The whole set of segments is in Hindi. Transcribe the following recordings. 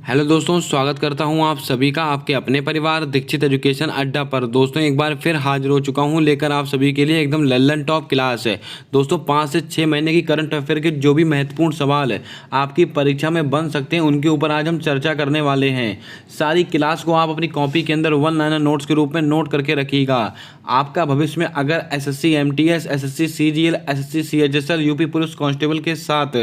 हेलो दोस्तों, स्वागत करता हूं आप सभी का आपके अपने परिवार दीक्षित एजुकेशन अड्डा पर। दोस्तों एक बार फिर हाजिर हो चुका हूं लेकर आप सभी के लिए एकदम लल्लन टॉप क्लास है। दोस्तों 5 से 6 महीने की करंट अफेयर के जो भी महत्वपूर्ण सवाल है आपकी परीक्षा में बन सकते हैं उनके ऊपर आज हम चर्चा करने वाले हैं। सारी क्लास को आप अपनी कॉपी के अंदर वन लाइनर नोट्स के रूप में नोट करके रखिएगा। आपका भविष्य में अगर SSC MTS, SSC CGL, SSC CHSL, UP police constable के साथ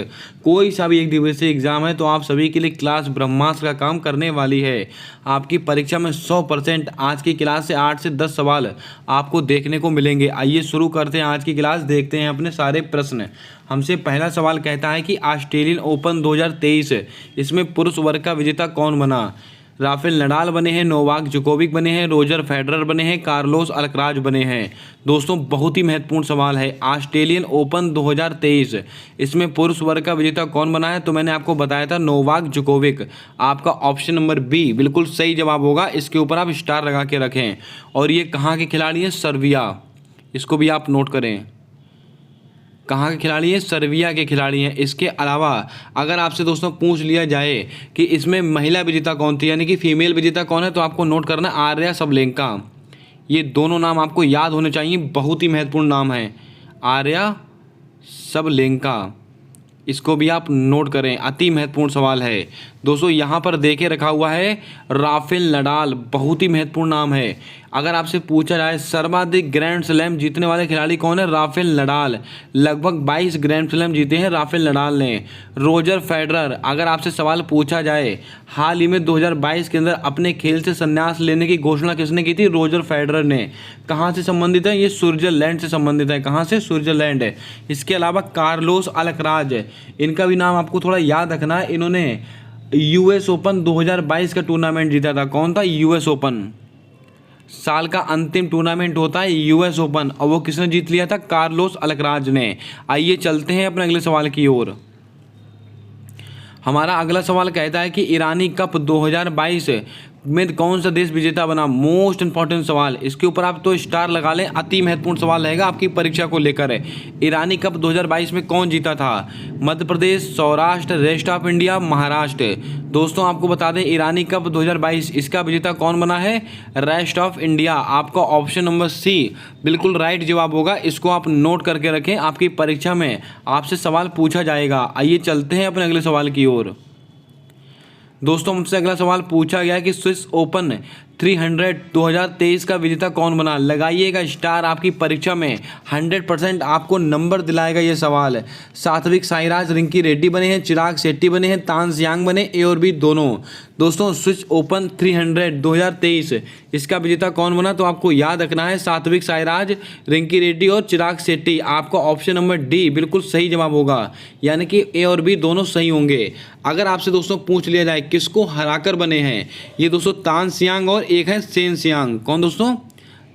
कोई सा भी एक दिवसीय एग्जाम है तो आप सभी के लिए क्लास ब्रह्मास्त्र का काम करने वाली है। आपकी परीक्षा में 100% आज की क्लास से 8 से 10 सवाल आपको देखने को मिलेंगे। आइए शुरू करते हैं आज की क्लास, देखते हैं अपने सारे प्रश्न। हमसे पहला सवाल कहता है कि ऑस्ट्रेलियन ओपन 2023 इसमें पुरुष वर्ग का विजेता कौन बना। राफेल नडाल बने हैं, नोवाक जोकोविक बने हैं, रोजर फेडरर बने हैं, कार्लोस अल्कराज बने हैं। दोस्तों बहुत ही महत्वपूर्ण सवाल है। ऑस्ट्रेलियन ओपन 2023 इसमें पुरुष वर्ग का विजेता कौन बना है तो मैंने आपको बताया था नोवाक जोकोविक। आपका ऑप्शन नंबर बी बिल्कुल सही जवाब होगा। इसके ऊपर आप स्टार लगा के रखें। और ये कहाँ के खिलाड़ी हैं? सर्बिया। इसको भी आप नोट करें। कहाँ के खिलाड़ी हैं? सर्बिया के खिलाड़ी हैं। इसके अलावा अगर आपसे दोस्तों पूछ लिया जाए कि इसमें महिला विजेता कौन थी यानी कि फीमेल विजेता कौन है तो आपको नोट करना आर्या सबलेंका। ये दोनों नाम आपको याद होने चाहिए, बहुत ही महत्वपूर्ण नाम है। आर्या सबलेंका, इसको भी आप नोट करें, अति महत्वपूर्ण सवाल है। दोस्तों यहाँ पर देखे रखा हुआ है राफेल नडाल, बहुत ही महत्वपूर्ण नाम है। अगर आपसे पूछा जाए सर्वाधिक ग्रैंड स्लैम जीतने वाले खिलाड़ी कौन है? Rafael Nadal. लगभग 22 ग्रैंड स्लैम जीते हैं राफेल नडाल ने। रोजर फेडरर, अगर आपसे सवाल पूछा जाए हाल ही में 2022 के अंदर अपने खेल से संन्यास लेने की घोषणा किसने की थी? रोजर फेडरर ने। कहाँ से संबंधित है? ये स्विट्जरलैंड से संबंधित है। कहाँ से? स्विट्जरलैंड है। इसके अलावा कार्लोस अल्कराज, इनका भी नाम आपको थोड़ा याद रखना है। इन्होंने यूएस ओपन 2022 का टूर्नामेंट जीता था। कौन था? US open. साल का अंतिम टूर्नामेंट होता है यूएस ओपन और वो किसने जीत लिया था? कार्लोस अल्कराज ने। आइए चलते हैं अपने अगले सवाल की ओर। हमारा अगला सवाल कहता है कि ईरानी कप 2022 में कौन सा देश विजेता बना। मोस्ट इंपॉर्टेंट सवाल, इसके ऊपर आप तो स्टार लगा लें, अति महत्वपूर्ण सवाल रहेगा आपकी परीक्षा को लेकर है। ईरानी कप 2022 में कौन जीता था? Madhya Pradesh, Saurashtra, rest of India, Maharashtra. दोस्तों आपको बता दें ईरानी कप 2022 इसका विजेता कौन बना है? Rest of India. आपका ऑप्शन नंबर सी बिल्कुल राइट जवाब होगा। इसको आप नोट करके रखें, आपकी परीक्षा में आपसे सवाल पूछा जाएगा। आइए चलते हैं अपने अगले सवाल की ओर। दोस्तों हमसे अगला सवाल पूछा गया कि स्विस ओपन 300 2023 का विजेता कौन बना। लगाइएगा स्टार, आपकी परीक्षा में 100% आपको नंबर दिलाएगा ये सवाल। सात्विक साईराज रिंकी रेड्डी बने हैं, चिराग शेट्टी बने हैं, तान जियांग बने, ए और बी दोनों। दोस्तों स्विस ओपन 300 2023 इसका विजेता कौन बना तो आपको याद रखना है सात्विक साईराज, रिंकी रेड्डी और चिराग शेट्टी। आपका ऑप्शन नंबर डी बिल्कुल सही जवाब होगा, यानी कि ए और बी दोनों सही होंगे। अगर आपसे दोस्तों पूछ लिया जाए किसको हराकर बने हैं, ये दोस्तों तान सियांग और एक है सेन सियांग। कौन दोस्तों?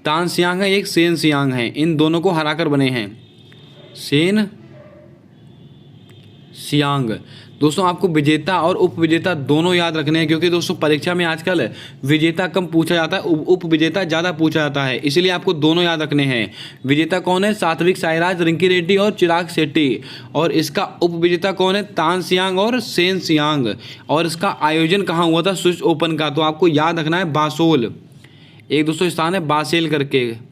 तान सियांग है, एक सेन सियांग है। इन दोनों को हराकर बने हैं सेन सियांग। दोस्तों आपको विजेता और उप विजेता दोनों याद रखने हैं, क्योंकि दोस्तों परीक्षा में आजकल विजेता कम पूछा जाता है, उप विजेता ज़्यादा पूछा जाता है, इसीलिए आपको दोनों याद रखने हैं। विजेता कौन है? सात्विक साईराज, रिंकी रेड्डी और चिराग शेट्टी। और इसका उप विजेता कौन है? तान सियांग और सेन सियांग। और इसका आयोजन कहाँ हुआ था स्विस ओपन का? तो आपको याद रखना है बासोल। एक दोस्तों स्थान है बासेल करके,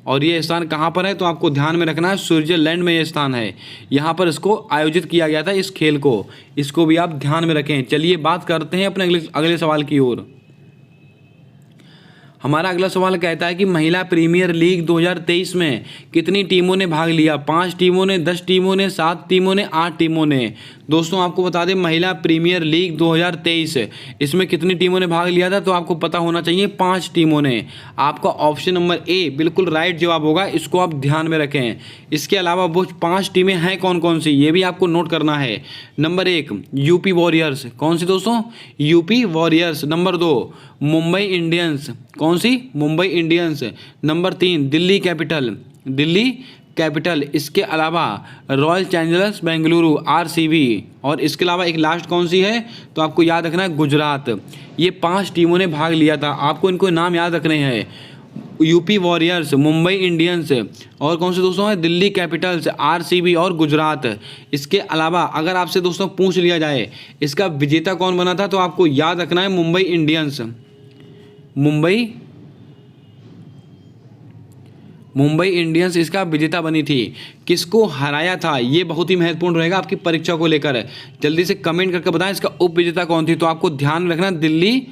और ये स्थान कहाँ पर है तो आपको ध्यान में रखना है स्विट्जरलैंड में ये स्थान है। यहाँ पर इसको आयोजित किया गया था इस खेल को, इसको भी आप ध्यान में रखें। चलिए बात करते हैं अपने अगले सवाल की ओर। हमारा अगला सवाल कहता है कि महिला प्रीमियर लीग 2023 में कितनी टीमों ने भाग लिया। 5 टीमों ने, 10 टीमों ने, 7 टीमों ने, 8 टीमों ने। दोस्तों आपको बता दें महिला प्रीमियर लीग 2023 इसमें कितनी टीमों ने भाग लिया था तो आपको पता होना चाहिए 5 टीमों ने। आपका ऑप्शन नंबर ए बिल्कुल राइट जवाब होगा, इसको आप ध्यान में रखें। इसके अलावा वो 5 टीमें हैं कौन कौन सी ये भी आपको नोट करना है। Number 1 UP Warriors. कौन सी दोस्तों? UP Warriors. Number 2 Mumbai Indians. कौन सी? Mumbai Indians. Number 3 Delhi Capital, Delhi Capital. इसके अलावा रॉयल चैलेंजर्स बेंगलुरु आरसीबी। और इसके अलावा एक लास्ट कौन सी है तो आपको याद रखना है गुजरात। ये 5 टीमों ने भाग लिया था, आपको इनको नाम याद रखने हैं। यूपी वॉरियर्स, मुंबई इंडियंस और कौन से दोस्तों है, दिल्ली कैपिटल्स, आरसीबी और गुजरात। इसके अलावा अगर आपसे दोस्तों पूछ लिया जाए इसका विजेता कौन बना था, तो आपको याद रखना है मुंबई इंडियंस। मुंबई इंडियंस इसका विजेता बनी थी। किसको हराया था, ये बहुत ही महत्वपूर्ण रहेगा आपकी परीक्षा को लेकर। जल्दी से कमेंट करके बताएं इसका उप विजेता कौन थी। तो आपको ध्यान में रखना दिल्ली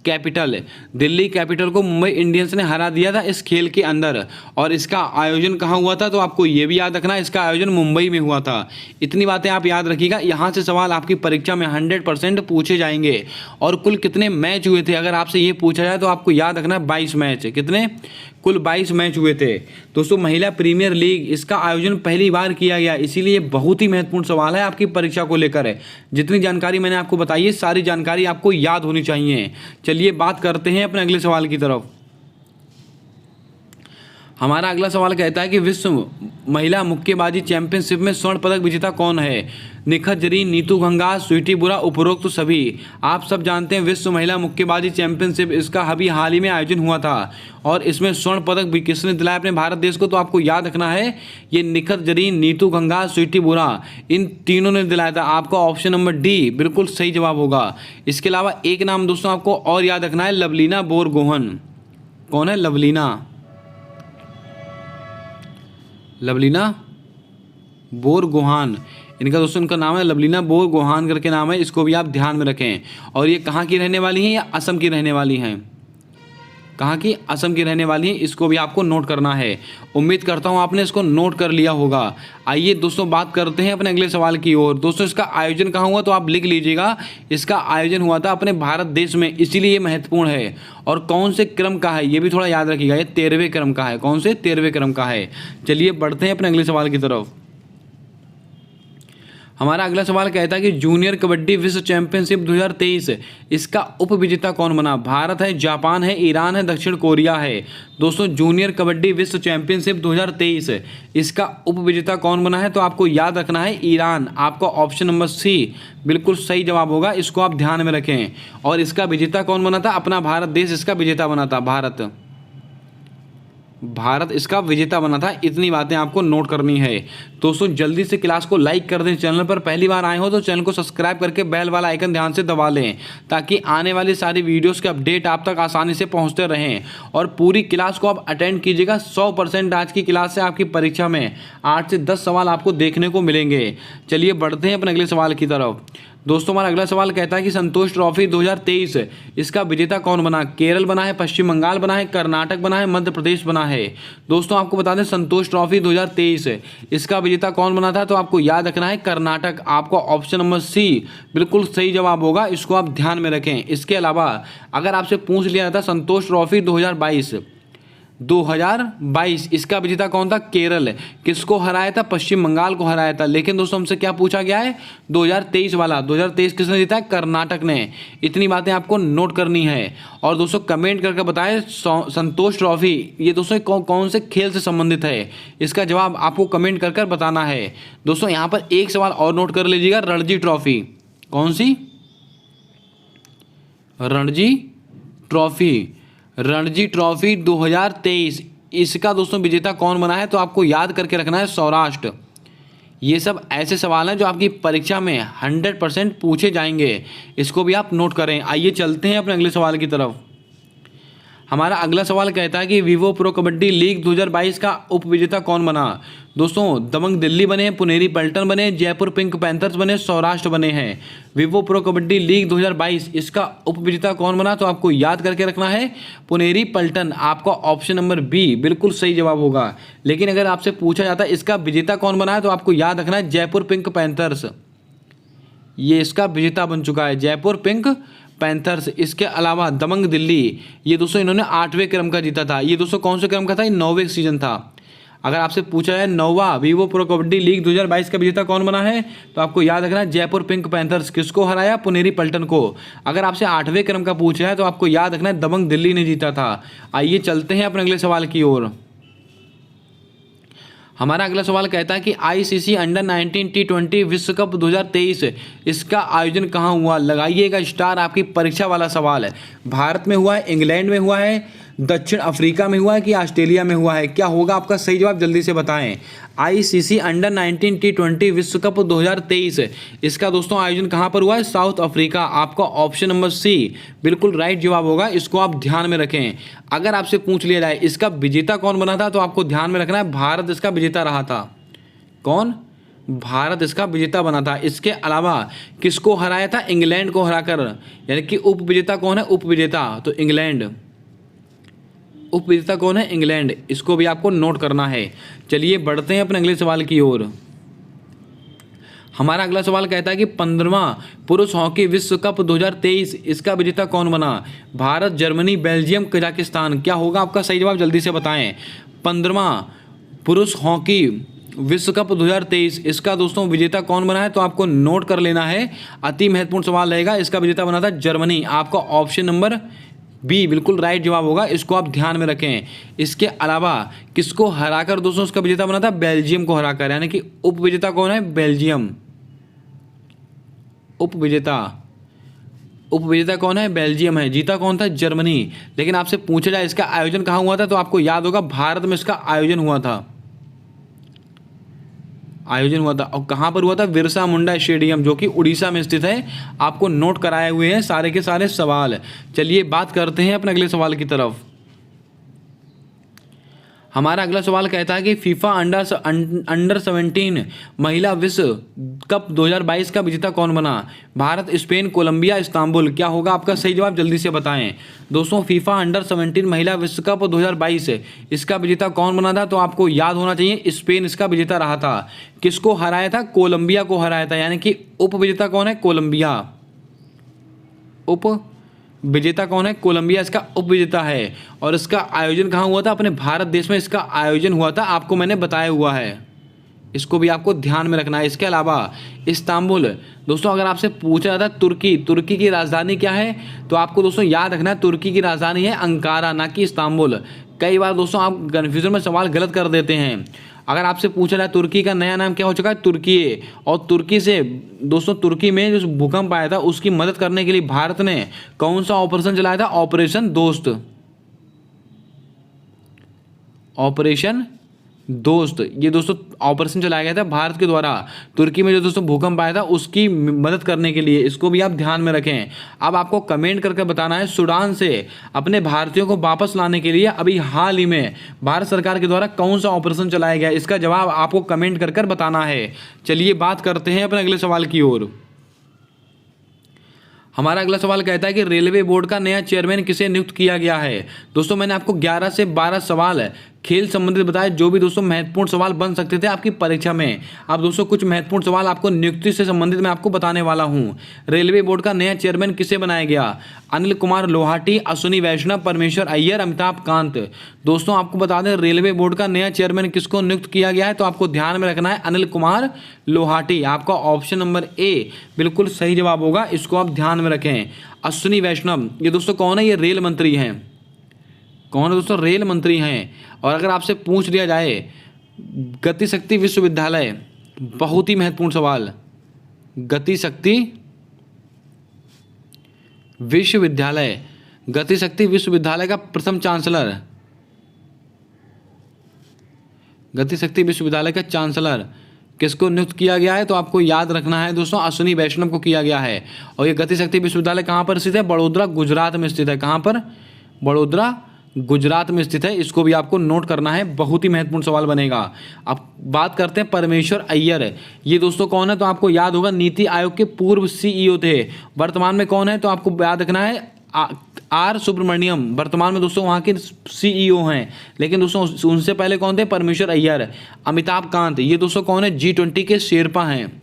कैपिटल को मुंबई इंडियंस ने हरा दिया था इस खेल के अंदर। और इसका आयोजन कहाँ हुआ था, तो आपको ये भी याद रखना इसका आयोजन मुंबई में हुआ था। इतनी बातें आप याद रखिएगा, यहाँ से सवाल आपकी परीक्षा में 100% पूछे जाएंगे। और कुल कितने मैच हुए थे अगर आपसे ये पूछा जाए तो आपको याद रखना 22 मैच। कितने, कुल 22 मैच हुए थे। दोस्तों महिला प्रीमियर लीग इसका आयोजन पहली बार किया गया, इसीलिए बहुत ही महत्वपूर्ण सवाल है आपकी परीक्षा को लेकर। जितनी जानकारी मैंने आपको बताई है सारी जानकारी आपको याद होनी चाहिए। चलिए बात करते हैं अपने अगले सवाल की तरफ। हमारा अगला सवाल कहता है कि विश्व महिला मुक्केबाजी चैंपियनशिप में स्वर्ण पदक विजेता कौन है। निखत जरीन, नीतू घंघास, स्वीटी बुरा, उपरोक्त तो सभी। आप सब जानते हैं विश्व महिला मुक्केबाजी चैंपियनशिप इसका अभी हाल ही में आयोजन हुआ था और इसमें स्वर्ण पदक भी किसने दिलाया अपने भारत देश को, तो आपको याद रखना है ये निखत जरीन, नीतू घंघास, स्वीटी बुरा, इन तीनों ने दिलाया था। आपका ऑप्शन नंबर डी बिल्कुल सही जवाब होगा। इसके अलावा एक नाम दोस्तों आपको और याद रखना है, लवलीना बोरगोहन। कौन है, लवलीना बोरगोहान। इनका दोस्तों इनका नाम है लवलीना बोरगोहान करके नाम है, इसको भी आप ध्यान में रखें। और ये कहाँ की रहने वाली हैं, या असम की रहने वाली हैं। कहाँ की, असम की रहने वाली हैं, इसको भी आपको नोट करना है। उम्मीद करता हूँ आपने इसको नोट कर लिया होगा। आइए दोस्तों बात करते हैं अपने अगले सवाल की ओर। दोस्तों इसका आयोजन कहाँ हुआ, तो आप लिख लीजिएगा इसका आयोजन हुआ था अपने भारत देश में, इसीलिए ये महत्वपूर्ण है। और कौन से क्रम का है ये भी थोड़ा याद रखिएगा, ये 13वें क्रम का है। कौन से, 13वें क्रम का है। चलिए बढ़ते हैं अपने अगले सवाल की तरफ। हमारा अगला सवाल कहता है कि जूनियर कबड्डी विश्व चैंपियनशिप 2023 इसका उप विजेता कौन बना। भारत है, जापान है, ईरान है, दक्षिण कोरिया है। दोस्तों जूनियर कबड्डी विश्व चैंपियनशिप 2023 इसका उप विजेता कौन बना है, तो आपको याद रखना है ईरान। आपका ऑप्शन नंबर सी बिल्कुल सही जवाब होगा, इसको आप ध्यान में रखें। और इसका विजेता कौन बना था, अपना भारत देश इसका विजेता बना था। भारत इसका विजेता बना था। इतनी बातें आपको नोट करनी है। दोस्तों जल्दी से क्लास को लाइक कर दें। चैनल पर पहली बार आए हो तो चैनल को सब्सक्राइब करके बेल वाला आइकन ध्यान से दबा लें, ताकि आने वाली सारी वीडियोस के अपडेट आप तक आसानी से पहुंचते रहें। और पूरी क्लास को आप अटेंड कीजिएगा। 100% आज की क्लास से आपकी परीक्षा में 8 से 10 सवाल आपको देखने को मिलेंगे। चलिए बढ़ते हैं अपने अगले सवाल की तरफ। दोस्तों हमारा अगला सवाल कहता है कि संतोष ट्रॉफी 2023 इसका विजेता कौन बना। केरल बना है, पश्चिम बंगाल बना है, कर्नाटक बना है, मध्य प्रदेश बना है। दोस्तों आपको बता दें संतोष ट्रॉफी 2023 इसका विजेता कौन बना था, तो आपको याद रखना है कर्नाटक। आपका ऑप्शन नंबर सी बिल्कुल सही जवाब होगा, इसको आप ध्यान में रखें। इसके अलावा अगर आपसे पूछ लिया जाता संतोष ट्रॉफी 2022 इसका विजेता कौन था, केरल। किसको हराया था, पश्चिम बंगाल को हराया था। लेकिन दोस्तों हमसे क्या पूछा गया है, 2023 वाला। 2023 किसने जीता है, कर्नाटक ने। इतनी बातें आपको नोट करनी है। और दोस्तों कमेंट करके बताएं संतोष ट्रॉफी ये दोस्तों कौन से खेल से संबंधित है, इसका जवाब आपको कमेंट कर बताना है। दोस्तों यहाँ पर एक सवाल और नोट कर लीजिएगा, रणजी ट्रॉफी। कौन सी, रणजी ट्रॉफी 2023 इसका दोस्तों विजेता कौन बना है, तो आपको याद करके रखना है सौराष्ट्र। ये सब ऐसे सवाल हैं जो आपकी परीक्षा में 100% पूछे जाएंगे, इसको भी आप नोट करें। आइए चलते हैं अपने अगले सवाल की तरफ। हमारा अगला सवाल कहता है कि विवो प्रो कबड्डी लीग 2022 का उप विजेता कौन बना। दोस्तों दबंग दिल्ली बने, पुनेरी पल्टन बने, जयपुर पिंक पैंथर्स बने, सौराष्ट्र बने हैं। विवो प्रो कबड्डी लीग 2022 इसका उप विजेता कौन बना, तो आपको याद करके रखना है पुनेरी पल्टन। आपका ऑप्शन नंबर बी बिल्कुल सही जवाब होगा। लेकिन अगर आपसे पूछा जाता है इसका विजेता कौन बना है, तो आपको याद रखना है जयपुर पिंक पैंथर्स। ये इसका विजेता बन चुका है, जयपुर पिंक पैंथर्स। इसके अलावा दबंग दिल्ली ये दोस्तों इन्होंने 8वें क्रम का जीता था। ये दोस्तों कौन से क्रम का था, ये 9वें सीजन था। अगर आपसे पूछा है 9वां विवो प्रो कबड्डी लीग 2022 का विजेता कौन बना है, तो आपको याद रखना है जयपुर पिंक पैंथर्स। किसको हराया, पुनेरी पल्टन को। अगर आपसे 8वें क्रम का पूछा है तो आपको याद रखना है दबंग दिल्ली ने जीता था। आइए चलते हैं अपने अगले सवाल की ओर। हमारा अगला सवाल कहता है कि आईसीसी अंडर 19 T20 विश्व कप 2023 इसका आयोजन कहाँ हुआ। लगाइएगा स्टार, आपकी परीक्षा वाला सवाल है। भारत में हुआ है, इंग्लैंड में हुआ है, दक्षिण अफ्रीका में हुआ है कि ऑस्ट्रेलिया में हुआ है? क्या होगा आपका सही जवाब, जल्दी से बताएं। आईसीसी अंडर 19 T20 विश्व कप 2023, इसका दोस्तों आयोजन कहां पर हुआ है? South Africa. आपका ऑप्शन नंबर सी बिल्कुल राइट जवाब होगा, इसको आप ध्यान में रखें। अगर आपसे पूछ लिया जाए इसका विजेता कौन बना था, तो आपको ध्यान में रखना है भारत इसका विजेता रहा था। कौन? भारत इसका विजेता बना था। इसके अलावा किसको हराया था? इंग्लैंड को हराकर, यानी कि उप विजेता कौन है? उप विजेता तो इंग्लैंड। उप विजेता कौन है? इंग्लैंड। इसको भी आपको नोट करना है। चलिए बढ़ते हैं अपने अगले सवाल की ओर। हमारा अगला सवाल कहता है कि 15वां पुरुष हॉकी विश्व कप 2023, इसका विजेता कौन बना? Bharat, Germany, Belgium, Kazakhstan. क्या होगा आपका सही जवाब, जल्दी से बताएं। 15वां पुरुष हॉकी विश्व कप 2023, इसका दोस्तों विजेता कौन बना है? तो आपको नोट कर लेना है, अति महत्वपूर्ण सवाल रहेगा। इसका विजेता बना था जर्मनी। आपका ऑप्शन नंबर बी बिल्कुल राइट जवाब होगा, इसको आप ध्यान में रखें। इसके अलावा किसको हराकर दोस्तों उसका विजेता बना था? बेल्जियम को हराकर, यानी कि उप विजेता कौन है? बेल्जियम। उप विजेता कौन है? बेल्जियम है। जीता कौन था? जर्मनी। लेकिन आपसे पूछा जाए इसका आयोजन कहाँ हुआ था, तो आपको याद होगा भारत में इसका आयोजन हुआ था। और कहाँ पर हुआ था? बिरसा मुंडा स्टेडियम, जो कि उड़ीसा में स्थित है। आपको नोट कराए हुए हैं सारे के सारे सवाल। चलिए बात करते हैं अपने अगले सवाल की तरफ। हमारा अगला सवाल कहता है कि फीफा अंडर 17 महिला विश्व कप 2022 का विजेता कौन बना? Bharat, Spain, Colombia, Istanbul. क्या होगा आपका सही जवाब, जल्दी से बताएं। दोस्तों फीफा अंडर 17 महिला विश्व कप 2022, इसका विजेता कौन बना था? तो आपको याद होना चाहिए स्पेन इसका विजेता रहा था। किसको हराया था? कोलंबिया को हराया था, यानी कि उप विजेता कौन है? कोलंबिया। उप विजेता कौन है? कोलंबिया इसका उप विजेता है। और इसका आयोजन कहाँ हुआ था? अपने भारत देश में इसका आयोजन हुआ था, आपको मैंने बताया हुआ है। इसको भी आपको ध्यान में रखना है। इसके अलावा इस्तांबुल, दोस्तों अगर आपसे पूछा जाता है तुर्की की राजधानी क्या है, तो आपको दोस्तों याद रखना है तुर्की की राजधानी है अंकारा, ना कि इस्तांबुल। कई बार दोस्तों आप कन्फ्यूजन में सवाल गलत कर देते हैं। अगर आपसे पूछा जाए तुर्की का नया नाम क्या हो चुका है? तुर्की। और तुर्की से दोस्तों तुर्की में जो भूकंप आया था उसकी मदद करने के लिए भारत ने कौन सा ऑपरेशन चलाया था? ऑपरेशन दोस्त। ऑपरेशन दोस्त, ये दोस्तों ऑपरेशन चलाया गया था भारत के द्वारा तुर्की में जो दोस्तों भूकंप आया था उसकी मदद करने के लिए। इसको भी आप ध्यान में रखें। अब आपको कमेंट करके बताना है सूडान से अपने भारतीयों को वापस लाने के लिए अभी हाल ही में भारत सरकार के द्वारा कौन सा ऑपरेशन चलाया गया, इसका जवाब आपको कमेंट कर कर बताना है। चलिए बात करते हैं अपने अगले सवाल की ओर। हमारा अगला सवाल कहता है कि रेलवे बोर्ड का नया चेयरमैन किसे नियुक्त किया गया है? दोस्तों मैंने आपको 11 से 12 सवाल खेल संबंधित बताए, जो भी दोस्तों महत्वपूर्ण सवाल बन सकते थे आपकी परीक्षा में। अब दोस्तों कुछ महत्वपूर्ण सवाल आपको नियुक्ति से संबंधित मैं आपको बताने वाला हूं। रेलवे बोर्ड का नया चेयरमैन किसे बनाया गया? अनिल कुमार लोहाटी, अश्विनी वैष्णव, परमेश्वर अय्यर, अमिताभ कांत। दोस्तों आपको बता दें रेलवे बोर्ड का नया चेयरमैन किसको नियुक्त किया गया है, तो आपको ध्यान में रखना है अनिल कुमार लोहाटी। आपका ऑप्शन नंबर ए बिल्कुल सही जवाब होगा, इसको आप ध्यान में रखें। अश्विनी वैष्णव ये दोस्तों कौन है? ये रेल मंत्री हैं। कौन है दोस्तों? रेल मंत्री हैं। और अगर आपसे पूछ लिया जाए गति शक्ति विश्वविद्यालय, बहुत ही महत्वपूर्ण सवाल, गति शक्ति विश्वविद्यालय, गति शक्ति विश्वविद्यालय का प्रथम चांसलर, गति शक्ति विश्वविद्यालय का चांसलर किसको नियुक्त किया गया है? तो आपको याद रखना है दोस्तों अश्विनी वैष्णव को किया गया है। और ये गति शक्ति विश्वविद्यालय कहाँ पर स्थित है? बड़ोदरा गुजरात में स्थित है। कहाँ पर? बड़ोदरा गुजरात में स्थित है। इसको भी आपको नोट करना है, बहुत ही महत्वपूर्ण सवाल बनेगा। अब बात करते हैं परमेश्वर अय्यर, ये दोस्तों कौन है? तो आपको याद होगा नीति आयोग के पूर्व सीईओ थे। वर्तमान में कौन है? तो आपको याद रखना है आर सुब्रमण्यम, वर्तमान में दोस्तों वहाँ के सीईओ हैं। लेकिन दोस्तों उनसे पहले कौन थे? परमेश्वर अय्यर। अमिताभ कांत ये दोस्तों कौन है? G20 के शेरपा हैं।